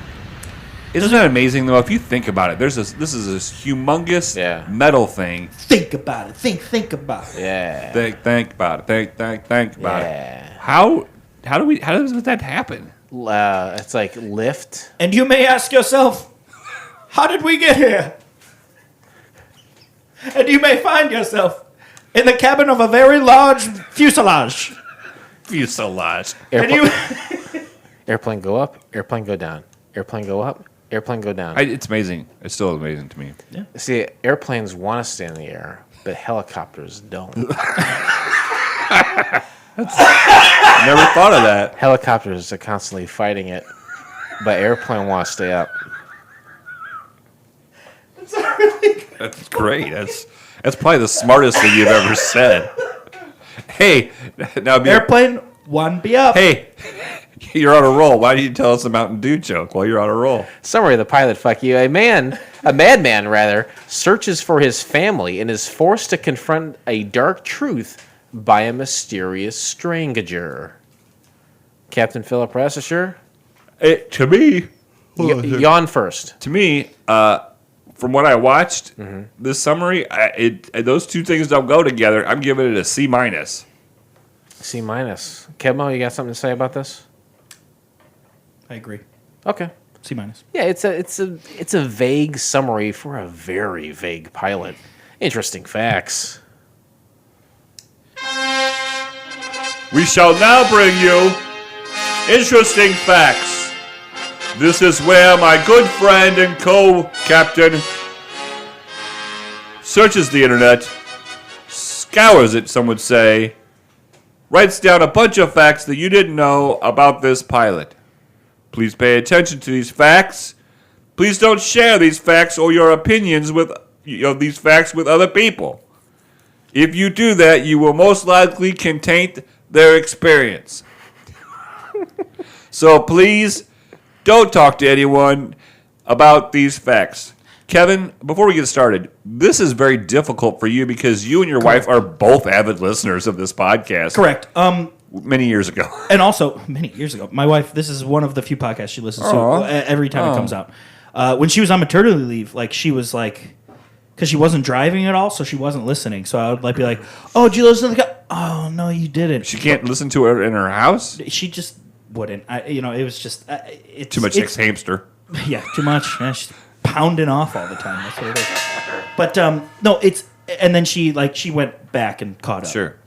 Isn't that amazing, though? If you think about it, this is this humongous metal thing. Think about it. Think about it. Yeah. Think about it. Think about it. How does that happen? It's like lift. And you may ask yourself, how did we get here? And you may find yourself in the cabin of a very large fuselage. Airplane go up, airplane go down. Airplane go up, airplane go down. It's amazing. It's still amazing to me. Yeah. See, airplanes want to stay in the air, but helicopters don't. Never thought of that. Helicopters are constantly fighting it, but airplane want to stay up. That's great. That's probably the smartest thing you've ever said. Hey, now Airplane, one be up. Hey, you're on a roll. Why did you tell us a Mountain Dew joke while you're on a roll? Summary of the pilot, fuck you. A madman, searches for his family and is forced to confront a dark truth by a mysterious stranger. Captain Philip Rassisher? To me, yawn first. To me, from what I watched, this summary, those two things don't go together. I'm giving it a C-. C-. Kevmo, you got something to say about this? I agree. Okay. C-. Yeah, it's a vague summary for a very vague pilot. Interesting facts. We shall now bring you interesting facts. This is where my good friend and co-captain searches the internet, scours it, some would say, writes down a bunch of facts that you didn't know about this pilot. Please pay attention to these facts. Please don't share these facts or your opinions of these facts with other people. If you do that, you will most likely taint their experience. So please don't talk to anyone about these facts. Kevin, before we get started, this is very difficult for you because you and your wife are both avid listeners of this podcast. Correct. Many years ago. And also, many years ago, my wife, this is one of the few podcasts she listens to every time it comes out. When she was on maternity leave, she was like, because she wasn't driving at all, so she wasn't listening. So I would be like, oh, did you listen to the Oh, no, you didn't. She can't listen to it in her house? She just wouldn't. It was just... too much hamster. Yeah, too much. Yeah, she's pounding off all the time. That's what it is. But, no, it's... And then she went back and caught up. Sure.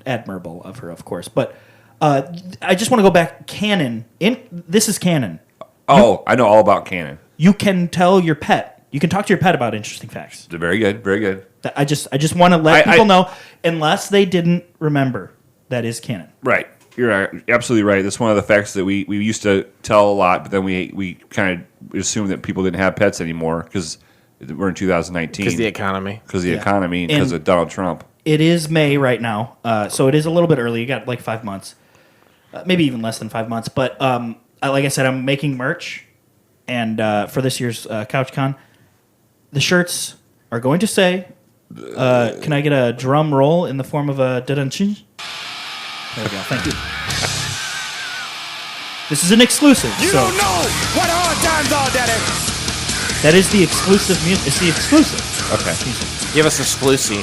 Admirable of her, of course. But I just want to go back. Canon. This is canon. I know all about canon. You can tell your pet. You can talk to your pet about interesting facts. Very good. Very good. I just want to let people know, unless they didn't remember, that is canon. Right. You're absolutely right. That's one of the facts that we used to tell a lot, but then we kind of assumed that people didn't have pets anymore because we're in 2019. Because the economy. Because the economy and because of Donald Trump. It is May right now, so it is a little bit early. You got 5 months, maybe even less than 5 months. But like I said, I'm making merch, and for this year's CouchCon, the shirts are going to say, can I get a drum roll in the form of a da-dun-chin? There we go. Thank you. This is an exclusive. You don't know what hard times are, Daddy. That is the exclusive music. It's the exclusive. Okay. Give us exclusive.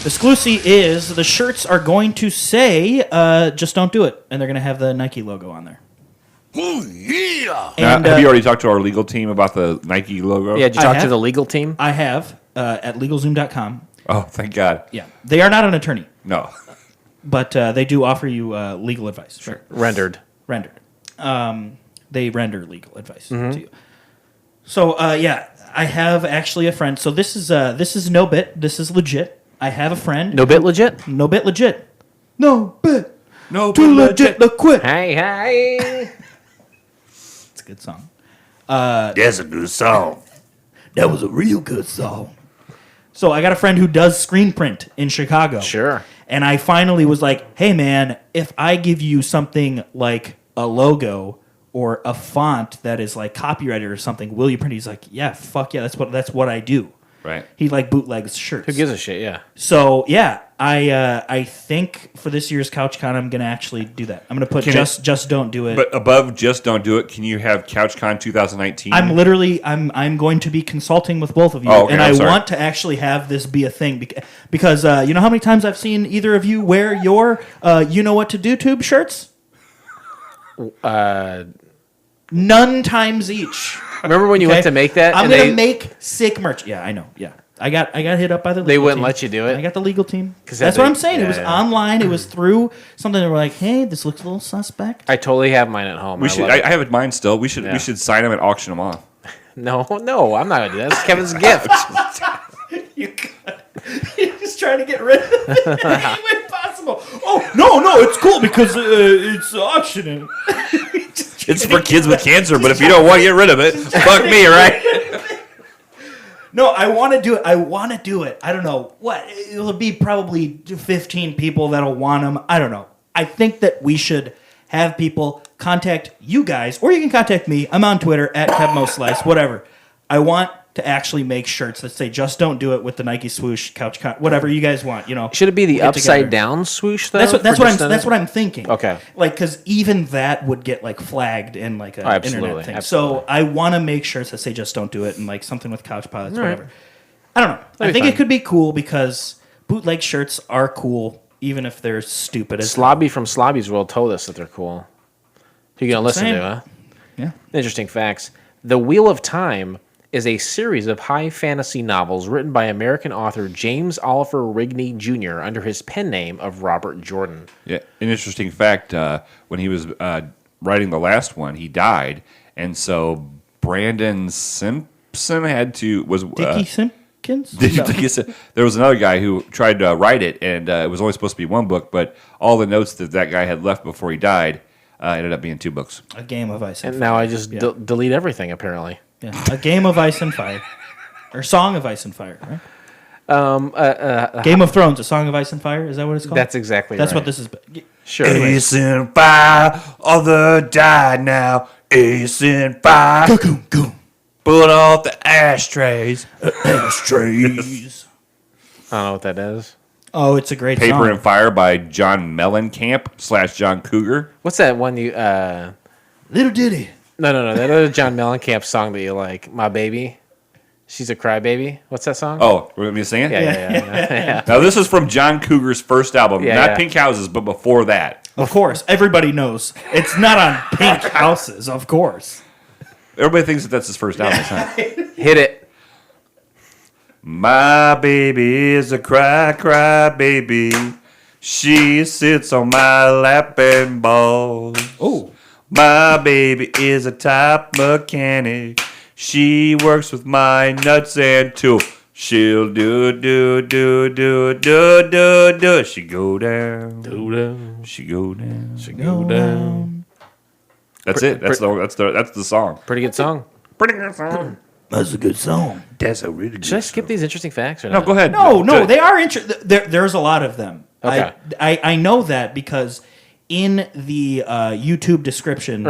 Exclusive is the shirts are going to say, just don't do it. And they're going to have the Nike logo on there. Oh, yeah. And, have you already talked to our legal team about the Nike logo? Yeah, did you talk to the legal team? I have at LegalZoom.com. Oh, thank God. Yeah. They are not an attorney. No. But they do offer you legal advice. Sure. Rendered. They render legal advice to you. So, I have actually a friend. So this is no bit. This is legit. I have a friend. No bit legit? No bit legit. No bit. No Too legit to quit. Hey. It's a good song. That's a good song. That was a real good song. So I got a friend who does screen print in Chicago. Sure. And I finally was like, hey, man, if I give you something like a logo or a font that is like copyrighted or something, will you print it? He's like, yeah, fuck yeah, that's what I do. Right. He like bootlegs shirts. Who gives a shit? Yeah. So yeah, I think for this year's CouchCon, I'm gonna actually do that. I'm gonna put just don't do it. But above just don't do it, can you have CouchCon 2019? I'm going to be consulting with both of you, and I want to actually have this be a thing because you know how many times I've seen either of you wear your you know what to do tube shirts? None times each. Remember when you went to make that? I'm gonna make sick merch. Yeah, I know. Yeah. I got hit up by the legal team. They wouldn't let you do it? I got the legal team. That's what I'm saying. It was online. It was through something that were like, hey, this looks a little suspect. I totally have mine at home. I have it mine still. We should sign them and auction them off. No, I'm not going to do that. It's Kevin's gift. You're just trying to get rid of it any way possible. Oh, no, it's cool because it's auctioning. It's for kids with cancer, but if you don't want to get rid of it, fuck me, right? No, I want to do it. I don't know what. It'll be probably 15 people that'll want them. I don't know. I think that we should have people contact you guys, or you can contact me. I'm on Twitter at KevMoSlice, whatever. I want to actually make shirts that say "Just Don't Do It" with the Nike swoosh, whatever you guys want. You know, should it be the upside down swoosh though? That's what I'm thinking. Okay, like because even that would get like flagged in like an internet thing. So I want to make shirts that say "Just Don't Do It" and like something with couch pilots, whatever. Right. I don't know. I think it could be cool because bootleg shirts are cool, even if they're stupid. Slobby from Slobby's World told us that they're cool. Who you gonna listen to? Huh? Yeah. Interesting facts. The Wheel of Time is a series of high fantasy novels written by American author James Oliver Rigney Jr. under his pen name of Robert Jordan. Yeah, an interesting fact, when he was writing the last one, he died, and so Brandon Simpson had to... Dickie Simpkins? There was another guy who tried to write it, and it was only supposed to be one book, but all the notes that guy had left before he died ended up being 2 books. A Game of Ice and Fire. And now I just delete everything, apparently. Yeah, A Game of Ice and Fire. Or Song of Ice and Fire, right? Game of Thrones, A Song of Ice and Fire? Is that what it's called? That's exactly That's right. what this is. Sure. Ace and Fire, all the die now. Ace and Fire. Put off the ashtrays. Ashtrays. I don't know what that is. Oh, it's a great song. Paper and Fire by John Mellencamp / John Cougar. What's that one you... Little Ditty. No. That other John Mellencamp song that you like, My Baby. She's a Crybaby. What's that song? Oh, we're going to sing it? Yeah. Now, this is from John Cougar's first album. Not Pink Houses, but before that. Of course. Everybody knows. It's not on Pink Houses, of course. Everybody thinks that's his first album. Huh? Hit it. My baby is a cry baby. She sits on my lap and balls. Oh. My baby is a top mechanic. She works with my nuts and tools. She'll do. She go down. She go down. That's it. That's the song. Pretty good song. That's a good song. That's a really good Should I skip these interesting facts or No, not? go ahead. No, they are interesting. There's a lot of them. Okay. I know that because in the YouTube description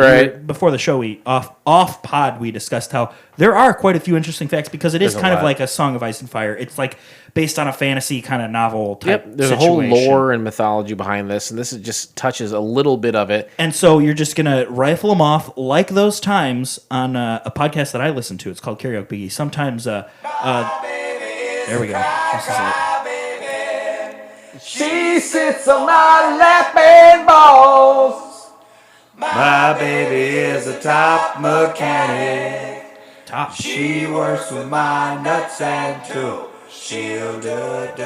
before the show, we off pod we discussed how there are quite a few interesting facts because it is kind of like a Song of Ice and Fire. It's like based on a fantasy kind of novel type. Yep, there's situation. a whole lore and mythology behind this, and this just touches a little bit of it. And so you're just gonna rifle them off like those times on a podcast that I listen to. It's called Karaoke Biggie. Sometimes, there we go. This is it. She sits on my lap and balls. My baby is a top mechanic. Top. She works with my nuts and tools. She'll do. She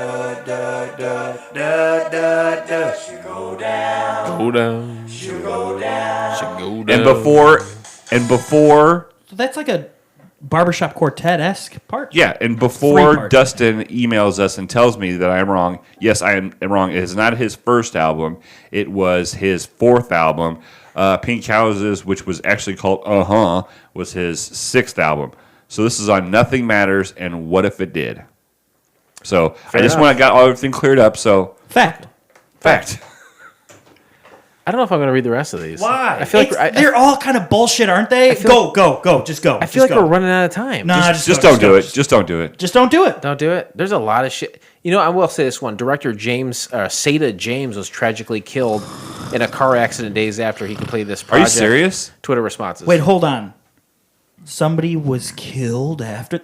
go down. She'll go down. And before. So that's like a barbershop quartet-esque part. Yeah, and before Dustin emails us and tells me that I'm wrong, yes, I am wrong. It is not his first album. It was his 4th album. Pink Houses, which was actually called was his 6th album. So this is on Nothing Matters and What If It Did. So I just want to get everything cleared up. So Fact. I don't know if I'm going to read the rest of these. Why? I feel like they're all kind of bullshit, aren't they? Go. Just go. I feel like we're running out of time. Nah, just don't do it. Just don't do it. Just don't do it. Don't do it. There's a lot of shit. You know, I will say this one. Director Sada James was tragically killed in a car accident days after he completed this Are project. you serious? Twitter responses. Wait, hold on. Somebody was killed after...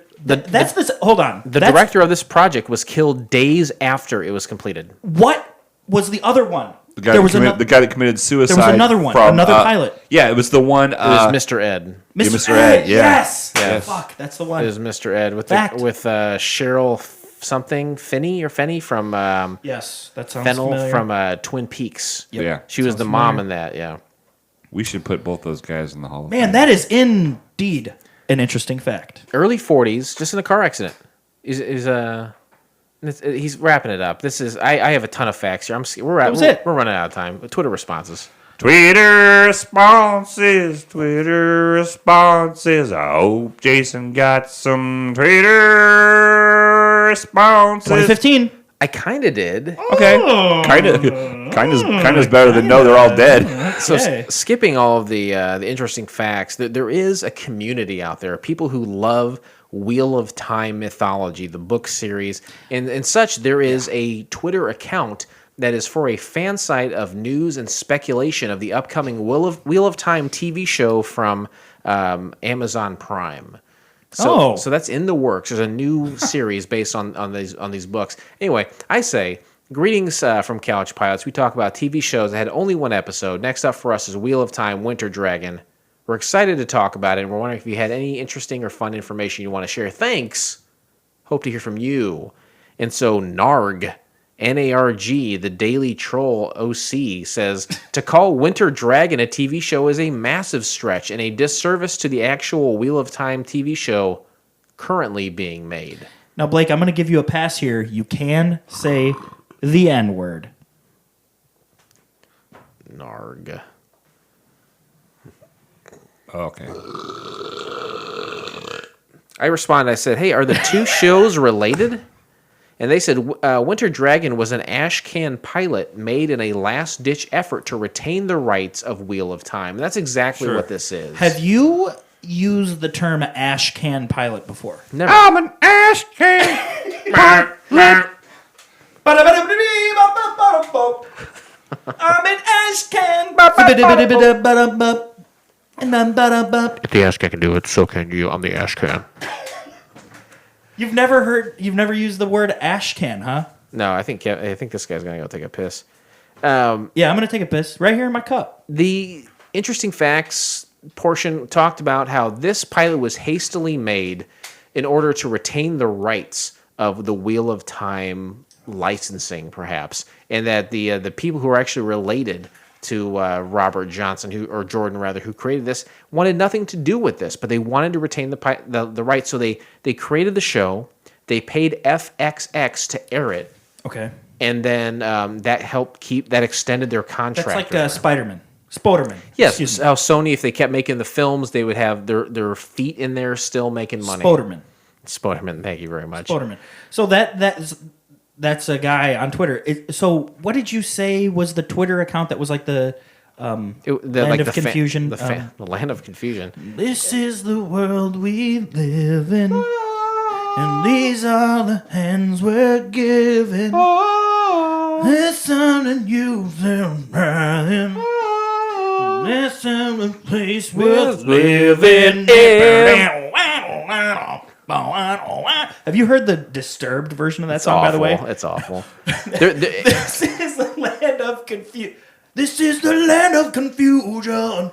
Hold on. The director of this project was killed days after it was completed. What was the other one? The guy that committed suicide. There was another one. Another pilot. Yeah, it was the one... It was Mr. Ed. Mr. Ed, yeah. Yes. Yes. Fuck, that's the one. It was Mr. Ed with Cheryl something Fenny from yes, that sounds Fennel familiar. from Twin Peaks. Yep. Yeah. She was the mom in that. Yeah. We should put both those guys in the Hall of Man, Fame. that is indeed an interesting fact. Early 40s, just in a car accident. He's wrapping it up. This is I have a ton of facts here. We're running out of time. Twitter responses. Twitter responses. I hope Jason got some Twitter responses. 2015. I kind of did. Okay. Kind of is better than no, they're all dead. So skipping all of the interesting facts, there is a community out there, people who love Wheel of Time mythology, the book series, and such. There is a Twitter account that is for a fan site of news and speculation of the upcoming Wheel of Time TV show from Amazon Prime. So that's in the works. There's a new series based on these books. Anyway, I say greetings from Couch Pilots. We talk about TV shows that had only one episode. Next up for us is Wheel of Time: Winter Dragon. We're excited to talk about it, and we're wondering if you had any interesting or fun information you want to share. Thanks. Hope to hear from you. And so Narg, N-A-R-G, the Daily Troll OC, says, to call Winter Dragon a TV show is a massive stretch and a disservice to the actual Wheel of Time TV show currently being made. Now, Blake, I'm going to give you a pass here. You can say the N-word. Narg. Okay. I responded, I said, hey, are the two shows related? And they said, Winter Dragon was an ashcan pilot made in a last-ditch effort to retain the rights of Wheel of Time. And that's exactly what this is. Have you used the term ashcan pilot before? Never. I'm an ashcan. I'm an ashcan. If the ashcan can do it, so can you. I'm the ashcan. You've never used the word ashcan, huh? No, I think this guy's gonna go take a piss. Yeah, I'm gonna take a piss right here in my cup. The interesting facts portion talked about how this pilot was hastily made in order to retain the rights of the Wheel of Time licensing, perhaps, and that the people who are actually related to Robert Johnson, Jordan rather, who created this, wanted nothing to do with this, but they wanted to retain the rights, so they created the show. They paid FXX to air it. Okay. And then that extended their contract. That's like Spider-Man. Spoderman. Yes, how Sony, if they kept making the films, they would have their feet in there still making money. Spoderman, thank you very much. Spoderman. So that's a guy on Twitter. So what did you say was the Twitter account that was like the land of confusion? The land of confusion. This is the world we live in, and these are the hands we're given. Listen and use them, Brian. Listen the place we're living in. Have you heard the Disturbed version of that song, by the way? It's awful. This is the land of confusion. This is the land of confusion.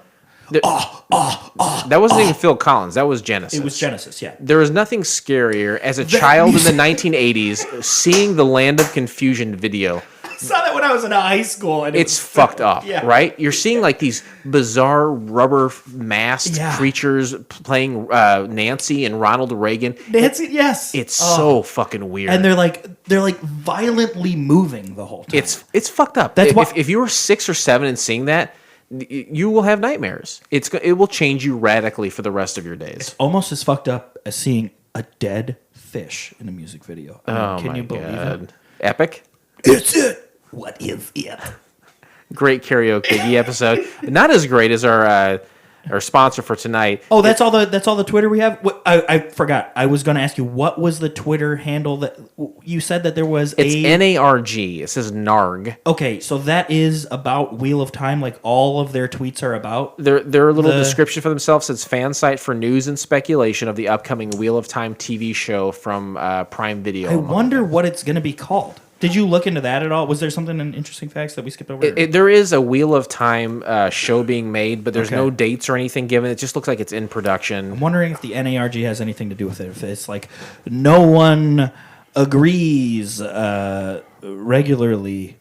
That wasn't even Phil Collins. That was Genesis. It was Genesis, yeah. There was nothing scarier as a child in the 1980s seeing the Land of Confusion video. I saw that when I was in high school. And it's fucked up, right? You're seeing like these bizarre rubber masked creatures playing Nancy and Ronald Reagan. Nancy, yes. It's so fucking weird. And they're like violently moving the whole time. It's fucked up. If you were 6 or 7 and seeing that, you will have nightmares. It will change you radically for the rest of your days. It's almost as fucked up as seeing a dead fish in a music video. Can you believe it? Epic? It's it. What is it? Great karaoke episode. Not as great as our sponsor for tonight. Oh, that's all the Twitter we have. I forgot. I was going to ask you, what was the Twitter handle that you said that there was? It's NARG. It says NARG. Okay, so that is about Wheel of Time. Like all of their tweets are about. Their little description for themselves says fan site for news and speculation of the upcoming Wheel of Time TV show from Prime Video. I wonder what it's going to be called. Did you look into that at all? Was there something in interesting facts that we skipped over? There is a Wheel of Time show being made, but there's no dates or anything given. It just looks like it's in production. I'm wondering if the NARG has anything to do with it. If it's like no one agrees regularly,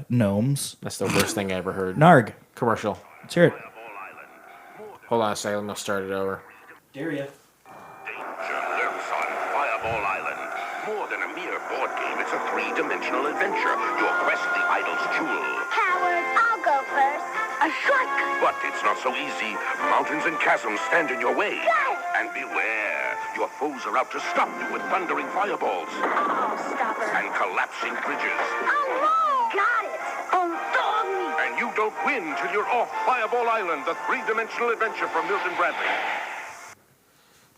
gnomes. That's the worst thing I ever heard. Narg. Commercial. Let's hear it. Hold on a second. I'm going to start it over. Dare ya. Danger lurks on Fireball Island. More than a mere board game, it's a three-dimensional adventure. Your quest, the idol's jewel. Howard, I'll go first. A shortcut. But it's not so easy. Mountains and chasms stand in your way. Yes. And beware, your foes are out to stop you with thundering fireballs Oh, stop her. and collapsing bridges. Oh, no. Got it. Oh, dog me. And you don't win till you're off Fireball Island, the three-dimensional adventure from Milton Bradley.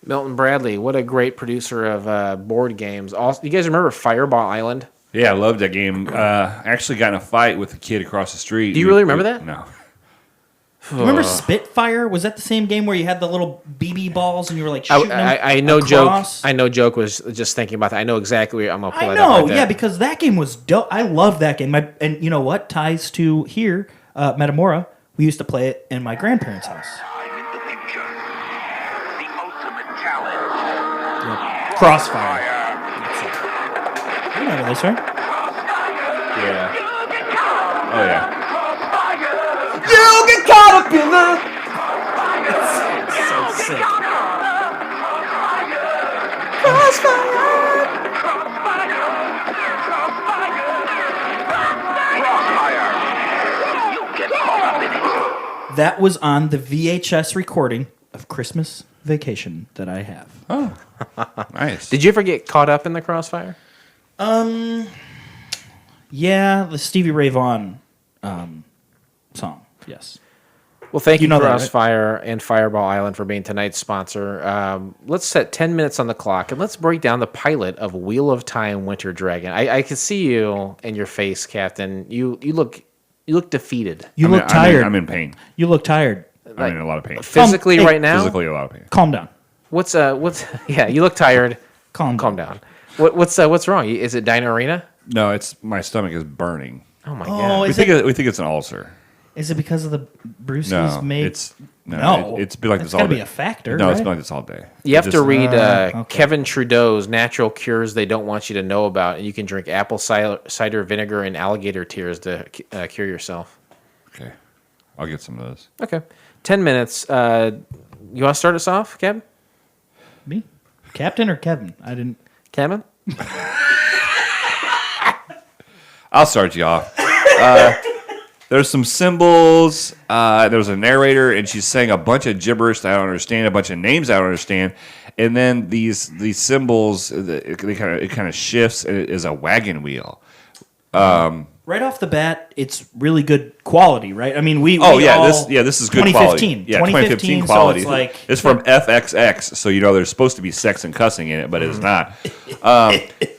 Milton Bradley, what a great producer of board games. Also, you guys remember Fireball Island? Yeah, I loved that game. Actually got in a fight with a kid across the street. Do you really remember that? No. Remember Spitfire? Was that the same game where you had the little BB balls and you were like shooting them I know across? Joke was just thinking about that. I know exactly. I'm gonna pull I that up know, right there. yeah, because that game was dope. I love that game. And you know what ties to here, Metamora? We used to play it in my grandparents' house. I'm in the future. The ultimate challenge. Crossfire. You remember this, right? Yeah. Oh, yeah. You get caterpillar. So sick. That was on the VHS recording of Christmas Vacation that I have. Oh, nice. Did you ever get caught up in the Crossfire? Yeah, the Stevie Ray Vaughan song. Yes. Well, thank you, know that, right? Crossfire and Fireball Island, for being tonight's sponsor. Let's set 10 minutes on the clock, and let's break down the pilot of Wheel of Time Winter Dragon. I can see you in your face, Captain. You look defeated. You look tired. I'm in pain. You look tired. I'm in a lot of pain. Physically hey, right now? Physically a lot of pain. Calm down. What's yeah, you look tired. Calm down. What's wrong? Is it diarrhea? No, it's my stomach is burning. Oh my Oh, god. We is think it, we think it's an ulcer. is it because of the Bruce's No, made? it's No. it's been like That's this all gotta day. be a factor, No, it's right? been like this all day. You have It to just- read okay. Kevin Trudeau's Natural Cures They Don't Want You to Know About, and you can drink apple cider vinegar and alligator tears to cure yourself. Okay, I'll get some of those. Okay. 10 minutes. You want to start us off, Kev? Me? Captain or Kevin? I didn't. Kevin? I'll start you off. There's some symbols. There's a narrator, and she's saying a bunch of gibberish that I don't understand, a bunch of names I don't understand, and then these symbols, it kind of shifts, and it is a wagon wheel. Right off the bat, it's really good quality, right? I mean, this is good 2015. quality. Yeah, 2015 quality. So it's like it's from FXX, so there's supposed to be sex and cussing in it, but it's not.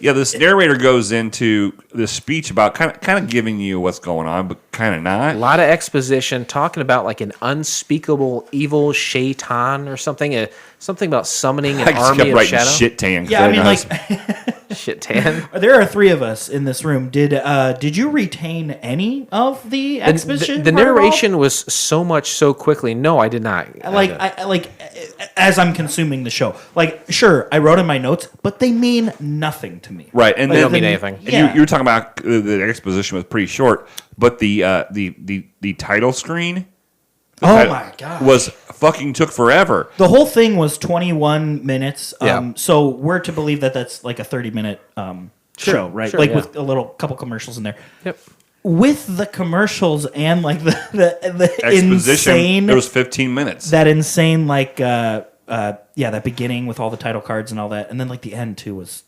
This narrator goes into this speech about kind of giving you what's going on, but kind of A not. lot of exposition talking about like an unspeakable evil shaitan or something. Something about summoning an I just army kept of writing shadow. shit tan. yeah. I mean, like Shit tan. there are three of us in this room. Did you retain any of the exposition? The part at all? narration was so much so quickly. No, I did not. As I'm consuming the show, like, sure, I wrote in my notes, but they mean nothing to me. Right, and They then don't mean anything. And Yeah. you were talking about the exposition was pretty short, but the title screen. My god, was fucking took forever. the whole thing was 21 minutes. Yeah. So we're to believe that that's like a 30-minute show, right? sure, like yeah. with a couple commercials in there. Yep. With the commercials and like the Exposition. insane, There was 15 minutes. that insane that beginning with all the title cards and all that, and then like the end too was.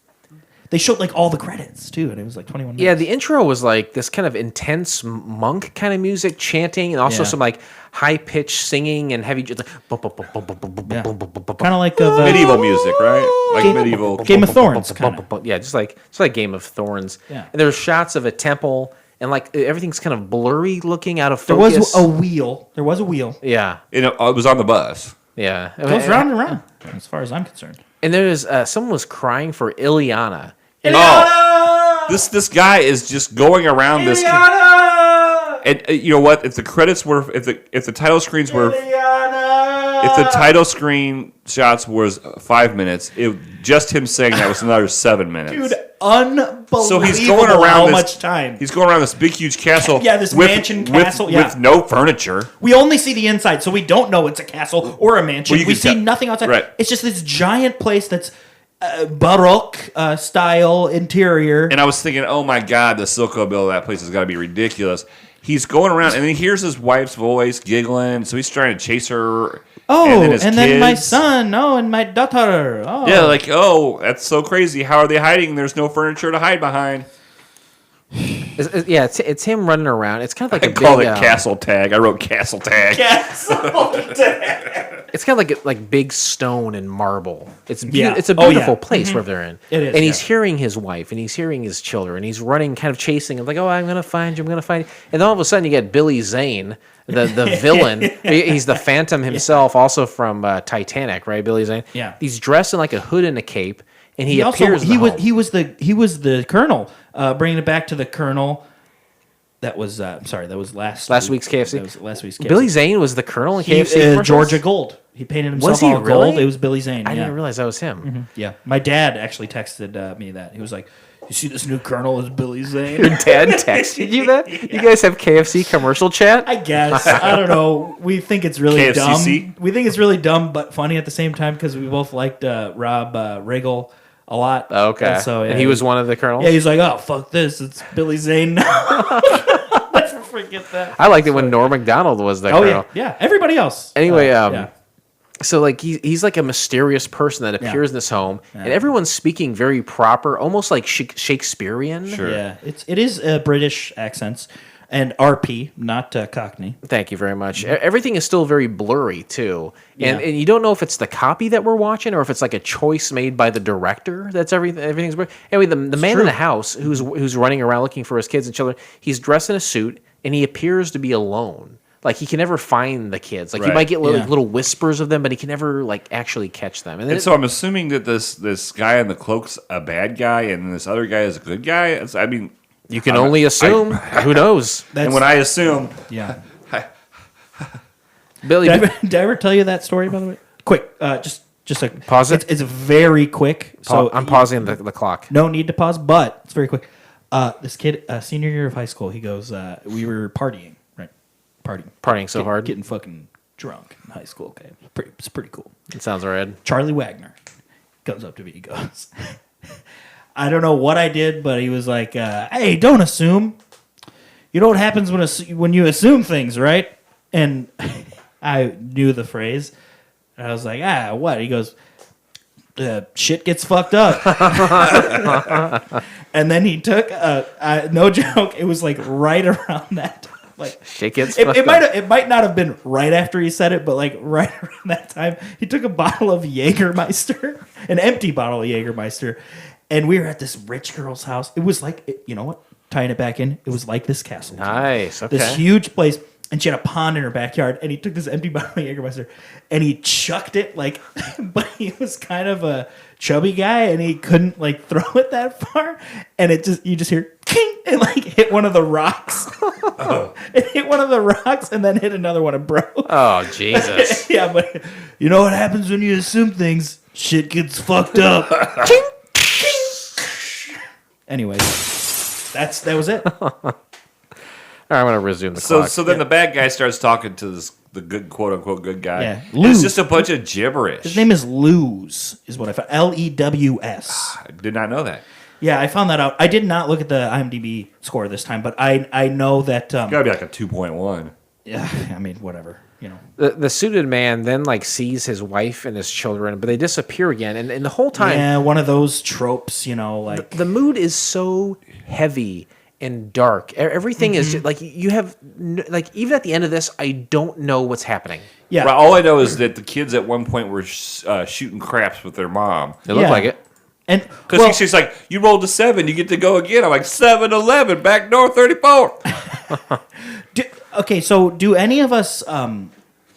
They showed like all the credits too, and it was like 21 minutes. Yeah, the intro was like this kind of intense monk kind of music, chanting, and also some like high pitched singing and heavy, just like kind of like medieval music, right? Like medieval Game of Thrones, kind of. Yeah, just like Game of Thrones. Yeah. And there's shots of a temple, and like everything's kind of blurry looking, out of There focus. was a wheel. There was a wheel. Yeah, it was on the bus. Yeah, it goes round and round, as far as I'm concerned. And there's someone was crying for Ileana. Oh, this guy is just going around this. And you know what? If the credits were, if the title screens were, if the title screen shots was 5 minutes, just him saying that was another 7 minutes. Dude, unbelievable! So he's going around how this, much time? He's going around this big, huge castle. Yeah, this mansion castle. with no furniture. We only see the inside, so we don't know it's a castle or a mansion. Well, we see nothing outside. Right. It's just this giant place that's Baroque style interior. And I was thinking, oh my God, the Silco bill of that place has got to be ridiculous. He's going around, and he hears his wife's voice giggling, so he's trying to chase her. Oh, and then my son. Oh, and my daughter. Oh. Yeah, like, oh, that's so crazy. How are they hiding? There's no furniture to hide behind. It's him running around. It's kind of like I call it castle tag. I wrote castle tag. Castle tag. It's kind of like big stone and marble. It's Yeah. it's a Oh, beautiful yeah. place Mhm. where they're in. It is, and he's yeah. hearing his wife, and he's hearing his children, and he's running, kind of chasing. And like, oh, I'm gonna find you. I'm gonna find you. And then all of a sudden, you get Billy Zane, the villain. He's the Phantom himself, also from Titanic, right? Billy Zane. Yeah. He's dressed in like a hood and a cape, and he also appears. in the home. he was the colonel. Bringing it back to the colonel. That was I'm sorry. That was last week's KFC. That was last week's KFC. Billy Zane was the colonel in KFC. commercials? Georgia Gold. He painted himself Was he all really? gold. It was Billy Zane. I yeah. didn't realize that was him. Yeah, my dad actually texted me that. He was like, "You see this new colonel is Billy Zane." Your dad texted you that? You guys have KFC commercial chat? I guess. I don't know. We think it's really KFCC? dumb. We think it's really dumb but funny at the same time because we both liked Rob Riggle a lot. Okay. And so, And he was one of the colonels? Yeah, he's like, "Oh, fuck this. It's Billy Zane now." Never forget that. I liked it when Norm Macdonald was the Oh, colonel. yeah. Everybody else. Anyway, yeah. so like he's like a mysterious person that appears in this home, and everyone's speaking very proper, almost like Shakespearean. Yeah, it is British accents and RP, not Cockney. Thank you very much. Everything is still very blurry too, and, Yeah. and you don't know if it's the copy that we're watching or if it's like a choice made by the director. That's everything's blurry. Anyway, the man true. in the house who's running around looking for his kids and children, he's dressed in a suit and he appears to be alone. Like he can never find the kids. Like you Right. might get little whispers of them, but he can never like actually catch them. And so I'm assuming that this guy in the cloak's a bad guy, and this other guy is a good guy. I mean, you can only assume. Who knows? And when I assume, Yeah. Billy, Did I ever tell you that story, by the way? Quick, just a Pause it? It's very quick. So I'm pausing the clock. No need to pause, but it's very quick. This kid, senior year of high school, he goes, we were partying, right? Partying so hard. Getting fucking drunk in high school. Okay, it's pretty cool. It sounds rad. Charlie Wagner comes up to me. He goes, I don't know what I did, but he was like, hey, don't assume. You know what happens when you assume things, right? And I knew the phrase. And I was like, what? He goes, shit gets fucked up. And then he took, no joke, it was like right around that time. Like shit gets it fucked might up. it might not have been right after he said it, but like right around that time, he took a bottle of Jägermeister, an empty bottle of Jägermeister, and we were at this rich girl's house. It was like, you know what? Tying it back in, it was like this castle. Nice. Okay. This huge place. And she had a pond in her backyard, and he took this empty bottle of Jägermeister, and he chucked it, like, but he was kind of a chubby guy, and he couldn't, like, throw it that far, and you just hear, king, and, like, hit one of the rocks. It hit one of the rocks, and then hit another one and broke. Oh, Jesus. Yeah, but you know what happens when you assume things? Shit gets fucked up. Anyways, that was it. All right, I'm going to resume the so clock. so then the bad guy starts talking to the good quote unquote good guy. Yeah. And it's just a bunch of gibberish. His name is Lewis, is what I found. Lews. I did not know that. Yeah, I found that out. I did not look at the IMDb score this time, but I know that. It's got to be like a 2.1. Yeah, I mean, whatever. The suited man then like sees his wife and his children, but they disappear again, and the whole time, Yeah, one of those tropes, like the mood is so heavy and dark. Everything is just, like you have like even at the end of this, I don't know what's happening. Yeah. Right, all I know is that the kids at one point were shooting craps with their mom. It looked like it. And because she's like, you rolled a 7, you get to go again. I'm like, 7-11, back door 34. Okay, so do any of us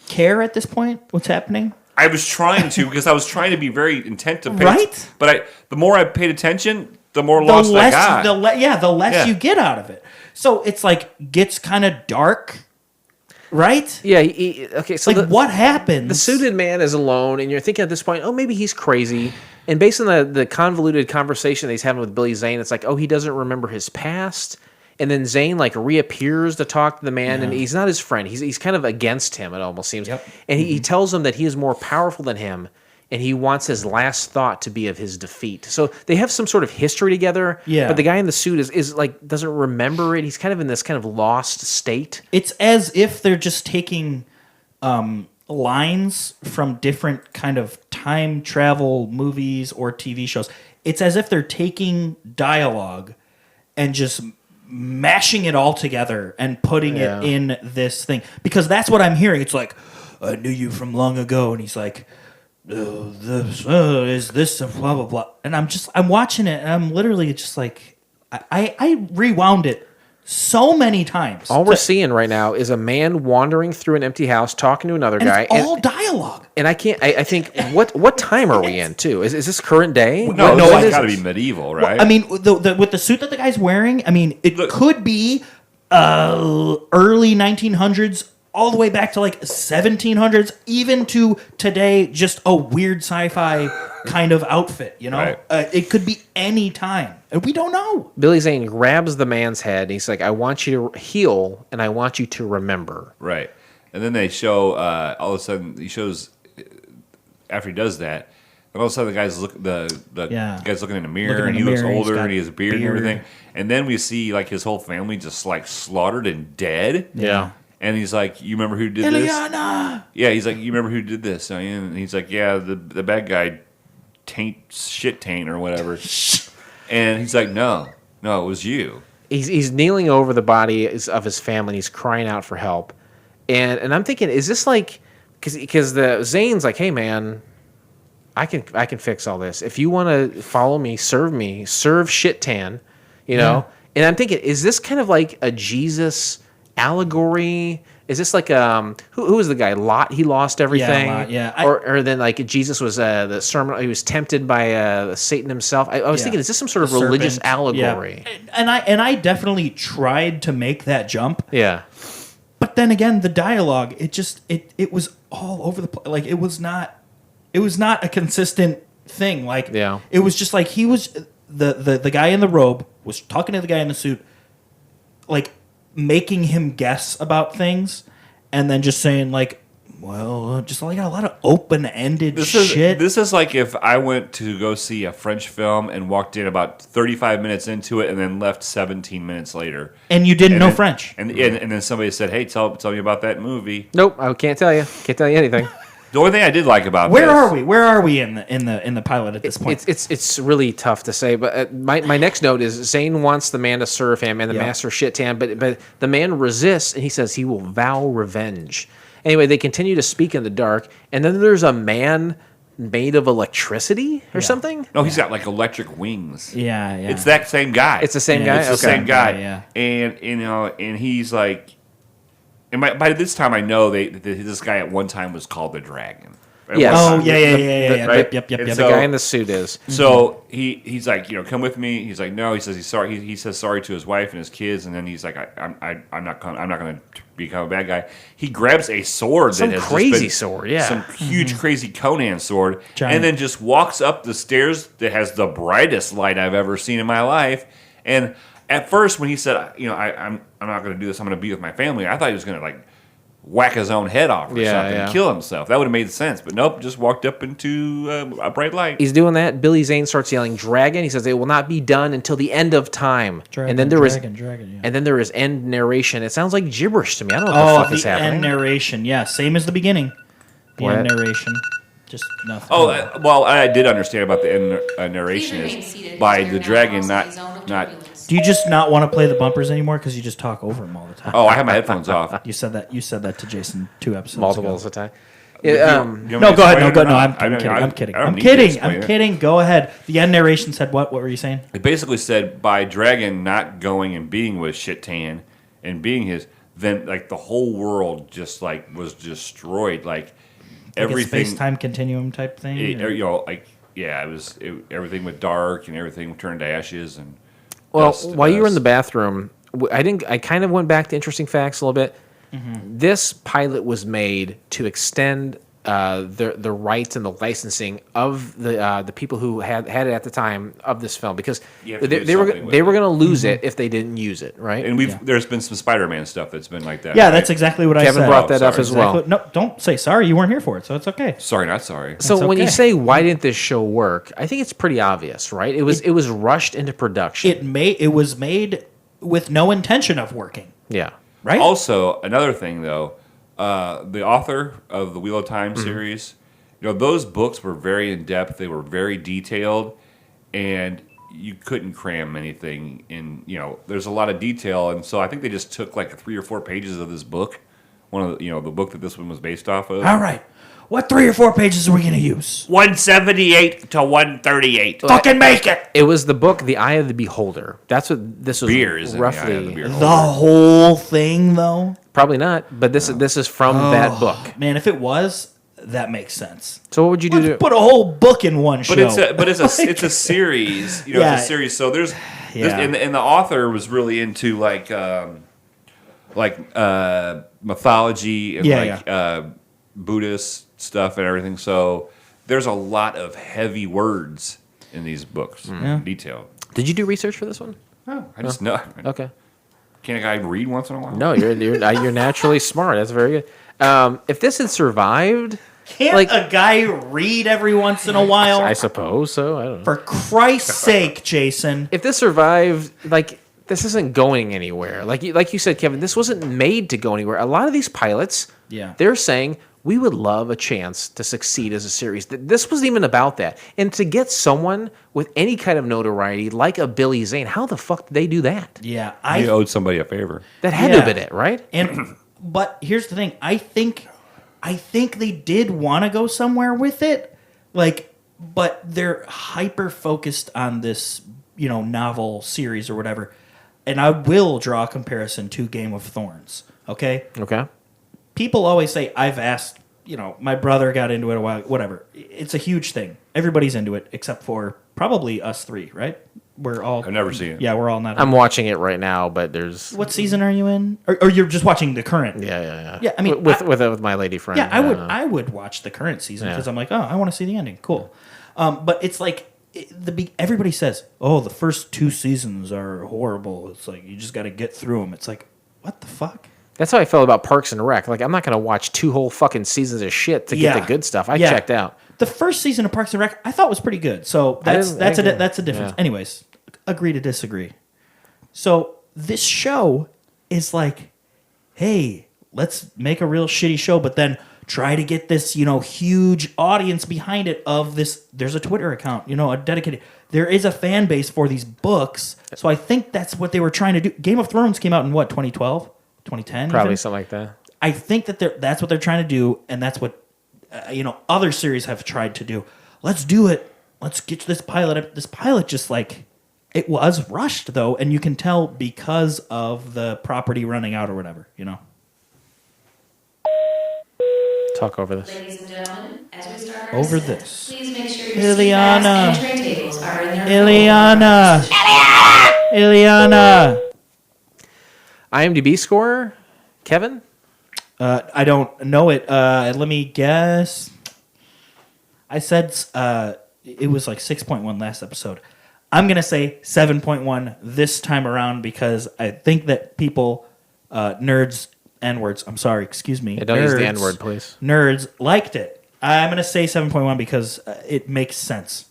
care at this point what's happening? I was trying to because I was trying to be very intent to pay. Right? But the more I paid attention, the more lost I got. The less you get out of it. So it's like gets kind of dark, right? Yeah. Okay. So like what happens? The suited man is alone, and you're thinking at this point, oh, maybe he's crazy. And based on the convoluted conversation that he's having with Billy Zane, it's like, oh, he doesn't remember his past. And then Zane like reappears to talk to the man, and he's not his friend. He's kind of against him. It almost seems. Yep. And he tells him that he is more powerful than him, and he wants his last thought to be of his defeat. So they have some sort of history together. Yeah. But the guy in the suit is like doesn't remember it. He's kind of in this kind of lost state. It's as if they're just taking lines from different kind of time travel movies or TV shows. It's as if they're taking dialogue and just mashing it all together and putting it in this thing. Because that's what I'm hearing. It's like, I knew you from long ago. And he's like, is this a blah, blah, blah. And I'm watching it and I'm literally just like, I rewound it so many times. All we're seeing right now is a man wandering through an empty house talking to another guy. It's all dialogue. And I can't. I think what time are we in too? Is this current day? No, it's got to be medieval, right? Well, I mean, with the suit that the guy's wearing, I mean, it could be early 1900s, all the way back to like 1700s, even to today. Just a weird sci-fi kind of outfit, Right. It could be any time, and we don't know. Billy Zane grabs the man's head. And he's like, "I want you to heal, and I want you to remember." Right. And then they show all of a sudden he shows after he does that, and all of a sudden the guy's guy's looking in the mirror, and he looks older, and he has a beard and everything. And then we see like his whole family just like slaughtered and dead. Yeah. And he's like, "You remember who did this?" Yeah, he's like, "You remember who did this?" And he's like, "Yeah, the bad guy, shit taint or whatever." And he's like, "No, it was you." He's kneeling over the body of his family. And he's crying out for help, and I'm thinking, is this like because the Zane's like, "Hey man, I can fix all this. If you want to follow me, serve shit tan, you know." And I'm thinking, is this kind of like a Jesus allegory? Is this like who was the guy? Lot. He lost everything. Lot, yeah. Or then like Jesus was the sermon. He was tempted by Satan himself. I was thinking, is this some sort of religious allegory? Yeah. And I definitely tried to make that jump. Yeah. But then again, the dialogue, it was all over the place. Like it was not a consistent thing. Like it was just like he was the guy in the robe was talking to the guy in the suit, like making him guess about things, and then just saying like, well, just like a lot of open-ended shit. This is like if I went to go see a French film and walked in about 35 minutes into it and then left 17 minutes later. And you didn't know French. And then somebody said, "Hey, tell me about that movie." Nope, I can't tell you. Can't tell you anything. The only thing I did like about Where are we in the pilot at this point? It's really tough to say. But my next note is Zane wants the man to serve him and the master shit tan, but the man resists and he says he will vow revenge. Anyway, they continue to speak in the dark, and then there's a man made of electricity or something. No, he's got like electric wings. Yeah. It's that same guy. It's the same guy. It's the same guy. Yeah. And and he's like. And by this time, I know that this guy at one time was called the Dragon. Yes. Oh, yeah. Right? Yep. The guy in the suit is. So he's like, come with me. He's like, no. He says he's sorry. He says sorry to his wife and his kids, and then he's like, I'm not going to become a bad guy. He grabs a sword, some crazy sword, some huge crazy Conan sword, Giant. and then just walks up the stairs that has the brightest light I've ever seen in my life. And at first, when he said, I'm not going to do this, I'm going to be with my family, I thought he was going to like whack his own head off or Yeah, something, yeah. kill himself. That would have made sense. But nope, just walked up into a bright light. He's doing that. Billy Zane starts yelling "dragon." He says it will not be done until the end of time. Dragon, and then there dragon, yeah. and then there is end narration. It sounds like gibberish to me. I don't know what the fuck is happening. end narration. Yeah, same as the beginning. The What? end narration. Just nothing. Oh, well, I did understand about the end narration is by the dragon not. Do you just not want to play the bumpers anymore because you just talk over them all the time? Oh, I have my headphones off. You said that. You said that to Jason 2 episodes Multiples ago. of the time. You want me No, to go ahead. explain No, it go. or No, not? I'm kidding. I don't I'm need to kidding. explain I'm it. kidding. Go ahead. The end narration said what? What were you saying? It basically said by dragon not going and being with Shit-Tan and being his, then like the whole world just like was destroyed. Like everything, Space time continuum type thing. everything went dark and everything turned to ashes and. Well, dust to while you were in dust. the bathroom, I kind of went back to interesting facts a little bit. This pilot was made to extend the rights and the licensing of the people who had it at the time of this film because You have to do they were something with going to it. lose it if they didn't use it, right? And there's been some Spider-Man stuff that's been like that. Yeah, right? that's exactly what I said. Kevin brought that up sorry. as well. No, don't say sorry. You weren't here for it, so it's okay. Sorry, not sorry. So That's when you okay. say why didn't this show work, I think it's pretty obvious, right? It was rushed into production. It was made with no intention of working. Yeah. Right? Also, another thing though, the author of the Wheel of Time series, those books were very in depth. They were very detailed, and you couldn't cram anything in. There's a lot of detail, and so I think they just took like 3 or 4 pages of this book, one of the book that this one was based off of. All right. What 3 or 4 pages are we going to use? 178 to 138. Fucking make it! It was the book The Eye of the Beholder. That's what this was Beer is in the Eye roughly. of the Beholder. The whole thing, though? Probably not, but this is from that book. Man, if it was, that makes sense. So what would you do to Put a whole book in one show. But it's a series. Yeah. It's a series. So there's Yeah. and the author was really into mythology and Buddhist stuff and everything. So there's a lot of heavy words in these books, detailed. Did you do research for this one? Oh, I just know. Okay. Can't a guy read once in a while? No, you're naturally smart. That's very good. If this had survived, Can't a guy read every once in a while? I suppose so. I don't know. For Christ's sake, Jason. If this survived, this isn't going anywhere. Like you said, Kevin, this wasn't made to go anywhere. A lot of these pilots, they're saying we would love a chance to succeed as a series. This wasn't even about that. And to get someone with any kind of notoriety like a Billy Zane, how the fuck did they do that? Yeah, He owed somebody a favor. That had to have been it, right? But here's the thing. I think they did want to go somewhere with it, but they're hyper focused on this, novel series or whatever. And I will draw a comparison to Game of Thrones. Okay. Okay. People always say, I've asked, my brother got into it a while, whatever. It's a huge thing. Everybody's into it except for probably us three, right? We're all. I've never seen it. Yeah, we're all not. I'm watching it right now, but there's. What season are you in? Or you're just watching the current? Yeah. Yeah, I mean, with my lady friend. Yeah, I would watch the current season because I'm like, oh, I want to see the ending. Cool. But it's like everybody says, oh, the first 2 seasons are horrible. It's like you just got to get through them. It's like, what the fuck? That's how I felt about Parks and Rec. Like, I'm not going to watch 2 whole fucking seasons of shit to get the good stuff. I checked out. The first season of Parks and Rec, I thought was pretty good. So that's a difference. Yeah. Anyways, agree to disagree. So this show is like, hey, let's make a real shitty show, but then try to get this, huge audience behind it of this. There's a Twitter account, a dedicated. There is a fan base for these books. So I think that's what they were trying to do. Game of Thrones came out in what, 2012? 2010? Probably even? something like that. I think that's what they're trying to do, and that's what other series have tried to do. Let's do it. Let's get this pilot up. This pilot just it was rushed though, and you can tell because of the property running out or whatever. Talk over this. Ladies and gentlemen, as we start our Over descent, this. please make sure your seat backs and tray tables are in their Ileana. IMDb score, Kevin? I don't know it. Let me guess. I said it was like 6.1 last episode. I'm going to say 7.1 this time around because I think that people, nerds, N-words. I'm sorry. Excuse me. Yeah, don't use the N-word, please. Nerds liked it. I'm going to say 7.1 because it makes sense.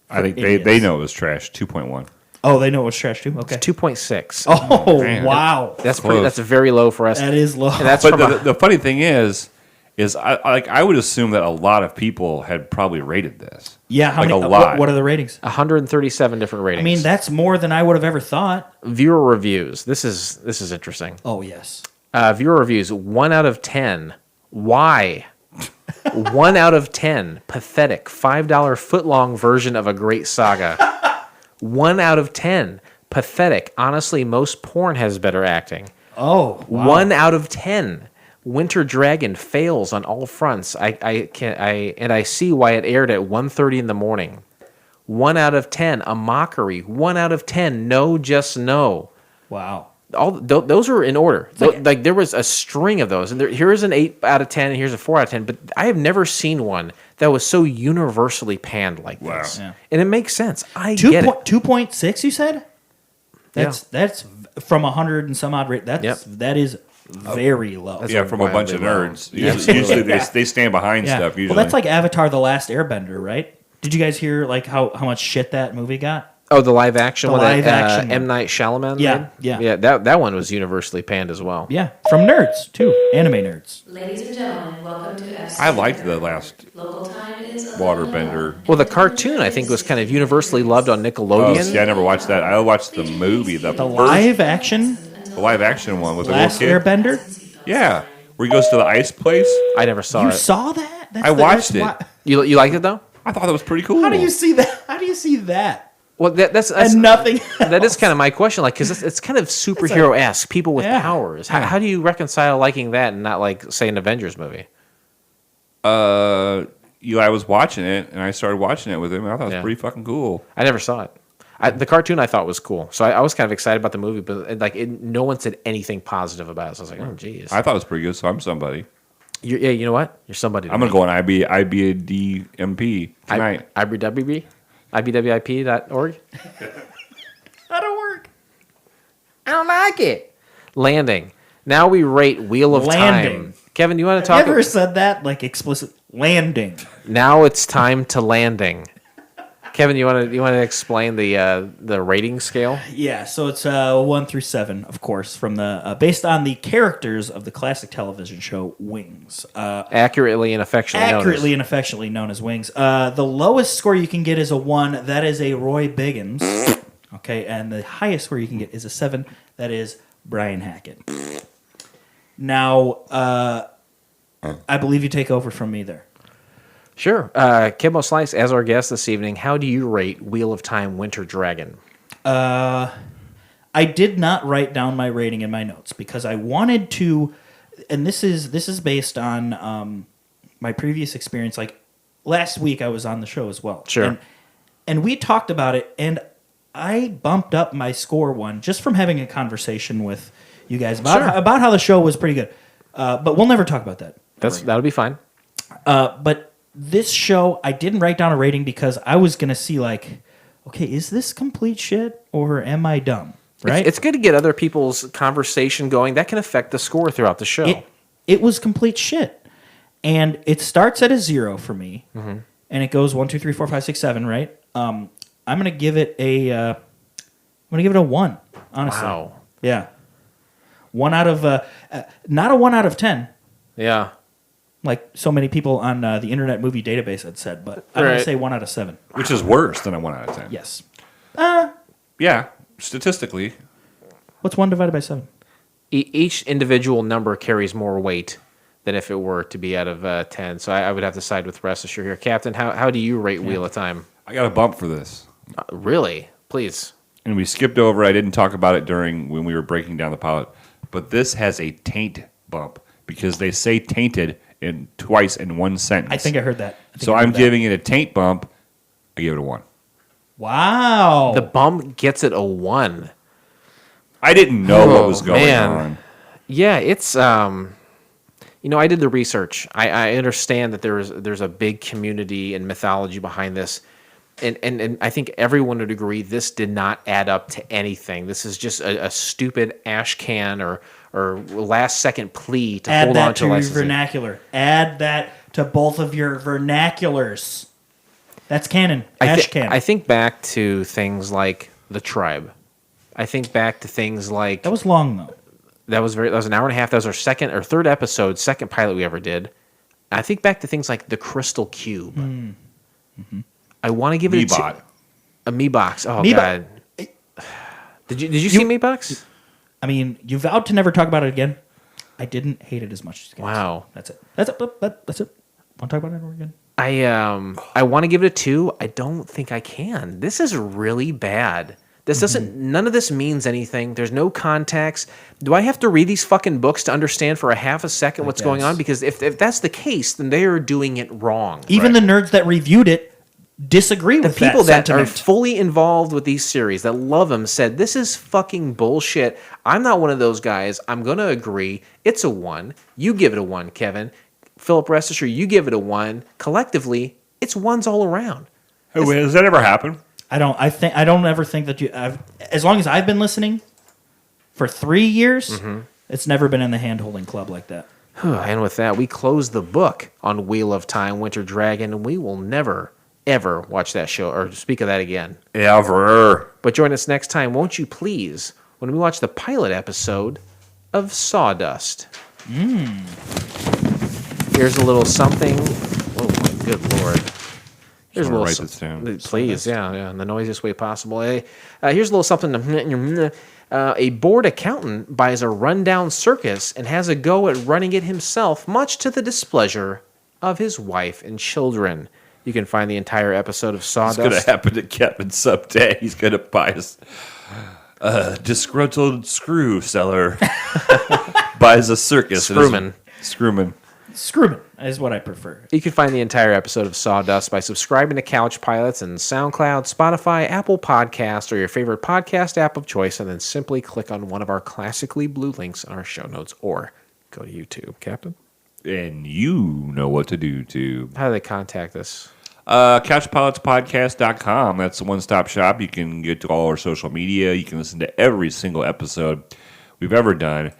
I think they know it was trash. 2.1. Oh, they know it was trash too? Okay. It's 2.6. Oh, Man. wow. That's pretty. That's very low for us. That is low. And that's But from the funny thing is I would assume that a lot of people had probably rated this. Yeah, how like many? a lot. What are the ratings? 137 different ratings. I mean, that's more than I would have ever thought. Viewer reviews. This is interesting. Oh, yes. Viewer reviews. 1 out of 10. Why? 1 out of 10. Pathetic. $5 footlong version of a great saga. 1 out of 10. Pathetic. Honestly, most porn has better acting. Oh, wow. 1 out of 10. Winter Dragon fails on all fronts. I see why it aired at 1:30 in the morning. 1 out of 10. A mockery. 1 out of 10. No, just no. Wow. Those are in order. Like there was a string of those, and here's an 8 out of 10, and here's a 4 out of 10. But I have never seen one that was so universally panned like this, Yeah. and it makes sense. I get it. 2.6, you said? That's from 100 and some odd rate. That is very low. Yeah, from a bunch of wildly low. nerds. Usually they stand behind Yeah. stuff. Usually. Well, that's like Avatar: The Last Airbender, right? Did you guys hear like how much shit that movie got? Oh, the live action one. Live that, action M. one. Night Shyamalan. Yeah, made? yeah. That one was universally panned as well. Yeah, from nerds too, anime nerds. Ladies and gentlemen, welcome to FC. I liked the last Local time is Waterbender. Well, the cartoon I think was kind of universally loved on Oh, Nickelodeon. see, I never watched that. I watched the movie, the live action one with the Last little kid. Airbender. Yeah, where he goes to the ice place. I never saw You it. saw that? I watched it. You liked it though? I thought that was pretty cool. How do you see that? How do you see that? Well, that's And nothing. that is kind of my question. Like, because it's kind of superhero-esque, people with Yeah. powers. How do you reconcile liking that and not like, say, an Avengers movie? Eli was watching it, and I started watching it with him, and I thought it was Yeah. pretty fucking cool. I never saw it. The cartoon I thought was cool, so I was kind of excited about the movie, but no one said anything positive about it. So I was like, oh, geez. I thought it was pretty good, so I'm somebody. Yeah, you know what? You're somebody. I'm going to go on IBDMP tonight. IBWIP.org. That'll work. I don't like it. Landing. Now we rate Wheel of Landing. Time. Kevin, you want to Have talk? you ever said that like explicit? Landing. Now it's time to landing. Kevin, you want to explain the rating scale? Yeah, so it's 1 through 7, of course, from the based on the characters of the classic television show Wings. Accurately and affectionately known as Wings. The lowest score you can get is a 1. That is a Roy Biggins. Okay, and the highest score you can get is a 7. That is Brian Hackett. Now, I believe you take over from me there. Sure. Kimbo Slice, as our guest this evening, how do you rate Wheel of Time Winter Dragon? I did not write down my rating in my notes because I wanted to, and this is based on my previous experience. Like last week, I was on the show as well. Sure. And we talked about it, and I bumped up my score 1 just from having a conversation with you guys about how the show was pretty good. But we'll never talk about that. That'll be fine. But this show, I didn't write down a rating because I was going to see like, okay, is this complete shit or am I dumb? Right? It's good to get other people's conversation going. That can affect the score throughout the show. It was complete shit. And it starts at a 0 for me. Mm-hmm. And it goes 1, 2, 3, 4, 5, 6, 7, right? I'm going to give it a 1, honestly. Wow. Yeah. 1 out of not a 1 out of 10. Yeah. Like so many people on the Internet Movie Database had said, but I'm going to say 1 out of 7. Which is worse than a 1 out of 10. Yes. Yeah, statistically. What's 1 divided by 7? Each individual number carries more weight than if it were to be out of 10. So I would have to side with Rest Assure here. Captain, how do you rate Wheel of Time? I got a bump for this. Really? Please. And we skipped over, I didn't talk about it when we were breaking down the pilot, but this has a taint bump because they say tainted twice in one sentence. I think I heard that. So I'm giving it a taint bump. I give it a 1. Wow. The bump gets it a 1. I didn't know what was going on. Yeah, it's I did the research. I understand that there's a big community and mythology behind this. And I think everyone would agree this did not add up to anything. This is just a stupid ash can or or last second plea to Add hold that on to to your licensing. vernacular. Add that to both of your vernaculars. That's canon. Canon. I think back to things like The Tribe. I think back to things like That was long though. that was an hour and a half. That was our second or third episode, second pilot we ever did. I think back to things like The Crystal Cube. Mm-hmm. I want to give it Meebot. a Meebox. Oh Meebot. God! Did you see Meebox? I mean, you vowed to never talk about it again. I didn't hate it as much as you guys. Wow. That's it. That's it. That's it. Want to talk about it again? I want to give it a 2. I don't think I can. This is really bad. This doesn't. None of this means anything. There's no context. Do I have to read these fucking books to understand for a half a second what's going on? Because if that's the case, then they are doing it wrong. Even the nerds that reviewed it disagree with People that are sentiment. fully involved with these series that love them said this is fucking bullshit. I'm not one of those guys. I'm gonna agree. It's a 1. You give it a 1, Kevin. Philip, rest assured, you give it a 1. Collectively, it's 1s all around. Hey, wait, does that ever happen? I don't ever think that as long as I've been listening for 3 years, it's never been in the hand-holding club like that. And with that, we close the book on Wheel of Time, Winter Dragon, and we will never, ever watch that show or speak of that again. Ever. But join us next time, won't you please, when we watch the pilot episode of Sawdust. Here's a little something. Oh, my good Lord. Here's a little write this down. Please, yeah, in the noisiest way possible. Here's a little something. A bored accountant buys a rundown circus and has a go at running it himself, much to the displeasure of his wife and children. You can find the entire episode of Sawdust. It's going to happen to Kevin someday. He's going to buy a disgruntled screw seller. Buys a circus. Screwman. Screwman is what I prefer. You can find the entire episode of Sawdust by subscribing to Couch Pilots and SoundCloud, Spotify, Apple Podcast, or your favorite podcast app of choice, and then simply click on one of our classically blue links in our show notes, or go to YouTube. Captain? And you know what to do, too. How do they contact us? CouchPilotsPodcast.com. That's the one-stop shop. You can get to all our social media. You can listen to every single episode we've ever done,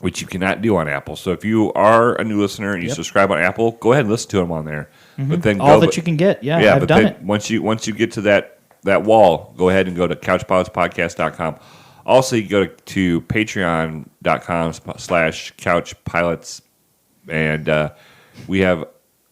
which you cannot do on Apple. So if you are a new listener and you subscribe on Apple, go ahead and listen to them on there. But then all that you can get. Yeah, I've done it. Once you get to that wall, go ahead and go to CouchPilotspodcast.com. Also, you go to Patreon.com/CouchPilots, and we have.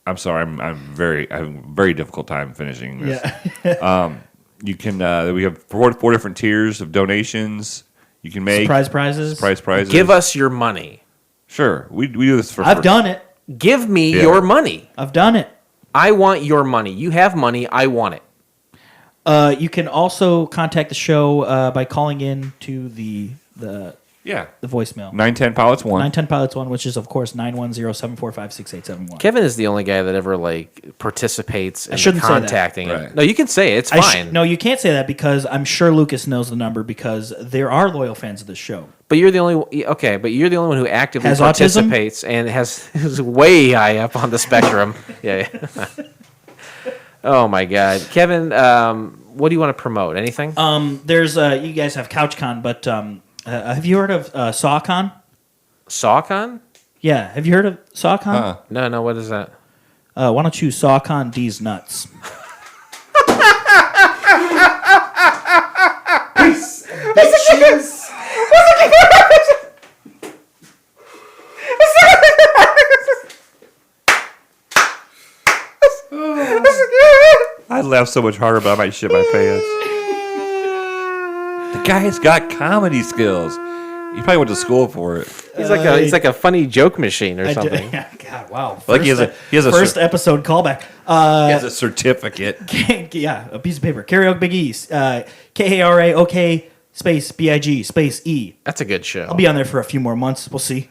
I'm sorry, I'm having a very difficult time finishing this. Yeah. You can. We have four different tiers of donations. You can make surprise prizes. Give us your money. Sure, we do this for. I've done it. Give me your money. I've done it. I want your money. You have money. I want it. You can also contact the show by calling in to the voicemail. 910 Pilots 1. 910 Pilots 1, which is, of course, 910-745-6871. Kevin is the only guy that ever participates in contacting. Say that. Right. No, you can say it. It's fine. No, you can't say that because I'm sure Lucas knows the number because there are loyal fans of the show. But you're the only one who actively Has participates and is way high up on the spectrum. Yeah. Oh my God, Kevin, what do you want to promote? Anything? There's you guys have CouchCon, but have you heard of SawCon? SawCon? Yeah, have you heard of SawCon? No. What is that? Why don't you SawCon D's nuts? Bitches. I laugh so much harder, but I might shit my pants. The guy's got comedy skills. He probably went to school for it. He's like a funny joke machine or something. God, wow! Like he has a first episode callback. He has a certificate. Yeah, a piece of paper. Karaoke Big E's. KARAOK space BIG space E. That's a good show. I'll be on there for a few more months. We'll see.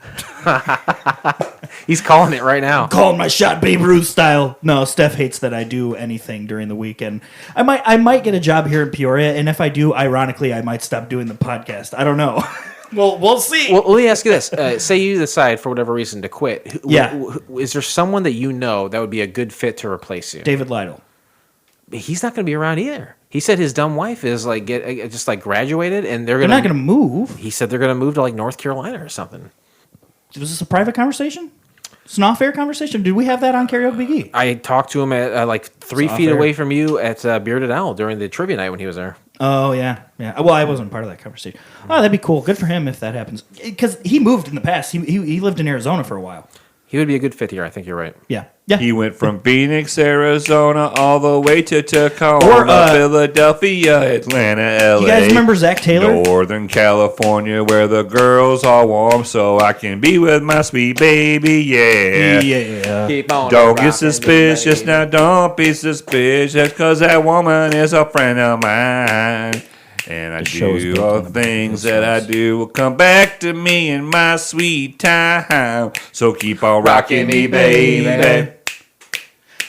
He's calling it right now. I'm calling my shot, Babe Ruth style. No, Steph hates that I do anything during the weekend. I might get a job here in Peoria, and if I do, ironically, I might stop doing the podcast. I don't know. Well, we'll see. Well, let me ask you this: say you decide for whatever reason to quit. Is there someone that you know that would be a good fit to replace you? David Lytle. He's not going to be around either. He said his dumb wife is like just like graduated, and They're not going to move. He said they're going to move to like North Carolina or something. Was this a private conversation? It's an off-air conversation. Did we have that on Karaoke Big E? I talked to him at like 3 feet away from you at Bearded Owl during the trivia night when he was there. Oh, yeah. Well, I wasn't part of that conversation. Oh, that'd be cool. Good for him if that happens. Because he moved in the past. He lived in Arizona for a while. He would be a good fit here. I think you're right. Yeah. He went from Phoenix, Arizona, all the way to Tacoma, Philadelphia, Atlanta, LA. You guys remember Zach Taylor? Northern California, where the girls are warm, so I can be with my sweet baby, yeah. Yeah. Keep on Don't get suspicious now, don't be suspicious, because that woman is a friend of mine. And I do all the things that I do will come back to me in my sweet time. So keep on rocking me, baby.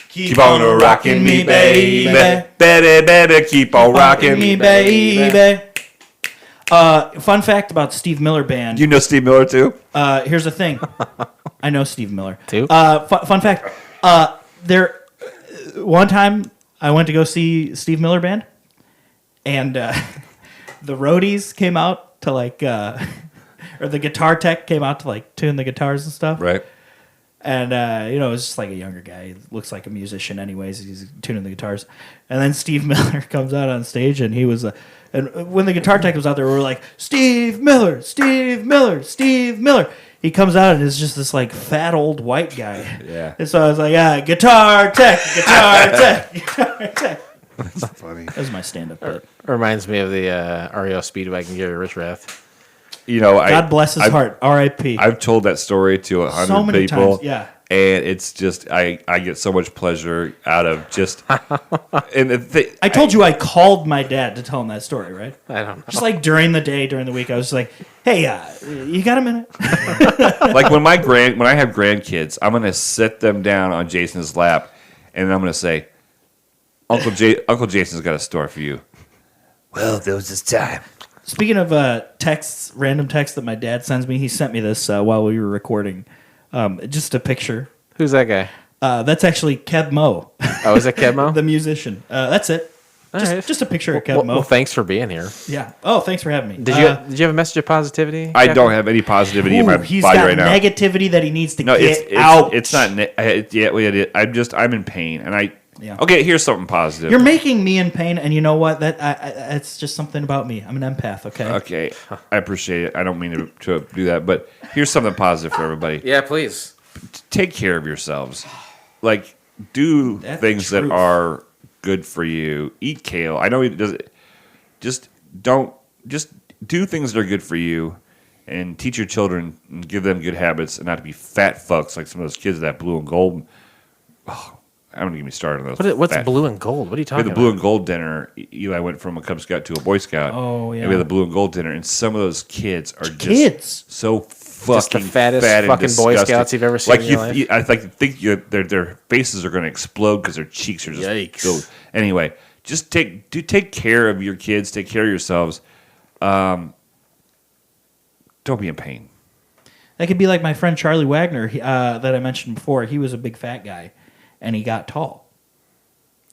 Keep on rocking me, baby. Better keep on rocking me, baby. Fun fact about Steve Miller Band. You know Steve Miller too? Here's the thing. I know Steve Miller too. Fun fact. One time I went to go see Steve Miller Band, and the roadies came out to like, or the guitar tech came out to like tune the guitars and stuff. Right. And, it was just like a younger guy. He looks like a musician anyways. He's tuning the guitars. And then Steve Miller comes out on stage, and he was... and when the guitar tech was out there, we were like, Steve Miller, Steve Miller, Steve Miller. He comes out, and is just this, like, fat old white guy. Yeah. And so I was like, guitar tech, guitar tech, guitar tech. That's funny. That was my stand-up bit. Reminds me of the REO Speedwagon Gary Richrath. You know, God bless his heart. R.I.P. I've told that story to 100 so many people. times, yeah. And it's just, I get so much pleasure out of just... I told you I called my dad to tell him that story, right? I don't know. Just like during the day, during the week, I was like, hey, you got a minute? Like when I have grandkids, I'm going to sit them down on Jason's lap, and I'm going to say, Uncle Jason's got a story for you. Well, there was this time. Speaking of texts, random texts that my dad sends me, he sent me this while we were recording. Just a picture. Who's that guy? That's actually Keb Mo. Oh, is that Keb Mo? The musician. That's it. Just a picture of Keb Mo. Well, thanks for being here. Yeah. Oh, thanks for having me. Did you have a message of positivity? I don't have any positivity in my he's body got right now. negativity that he needs to get out. It's not. I'm in pain, and Yeah. Okay, here's something positive. You're making me in pain, and you know what? That's just something about me. I'm an empath, okay? Okay, I appreciate it. I don't mean to do that, but here's something positive for everybody. Yeah, please. Take care of yourselves. Like, do things that are good for you. Eat kale. I know it does. Just do things that are good for you, and teach your children and give them good habits, and not to be fat fucks like some of those kids that blue and gold. Oh, I don't even get me started on those. What's blue and gold? What are you talking about? We had the blue and gold dinner. Eli went from a Cub Scout to a Boy Scout. Oh, yeah. And we had the blue and gold dinner, and some of those kids are just so fucking just the fattest fat and fucking Boy disgusting. Scouts you've ever seen like in your life. I think their faces are going to explode because their cheeks are just Yikes. filled. Anyway, just take care of your kids. Take care of yourselves. Don't be in pain. That could be like my friend Charlie Wagner that I mentioned before. He was a big fat guy, and he got tall.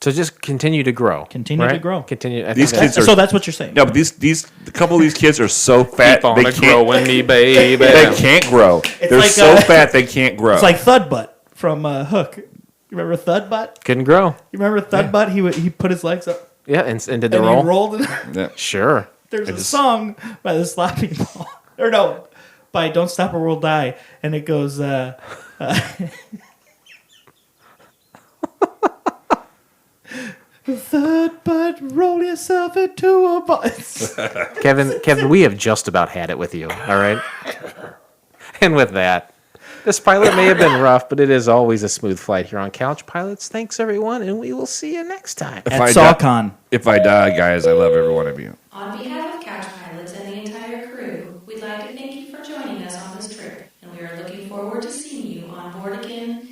So just continue to grow. Continue to grow. Continue. These kids are, so that's what you're saying. No, but a couple of these kids are so fat Keep on they can't growing me, baby. They can't grow. They're like, so fat they can't grow. It's like Thud Butt from Hook. You remember Thud Butt? Couldn't grow. You remember Thud Butt? He put his legs up. Yeah, and did the and roll. He rolled it. Yeah. Sure. There's a song by the Slapping Ball, or no, by Don't Stop or We'll Die, and it goes. Thud Butt, roll yourself into a ball. Kevin, we have just about had it with you. All right. And with that, this pilot may have been rough, but it is always a smooth flight here on Couch Pilots. Thanks, everyone, and we will see you next time. At SawCon. If I die, guys, I love every one of you. On behalf of Couch Pilots and the entire crew, we'd like to thank you for joining us on this trip, and we are looking forward to seeing you on board again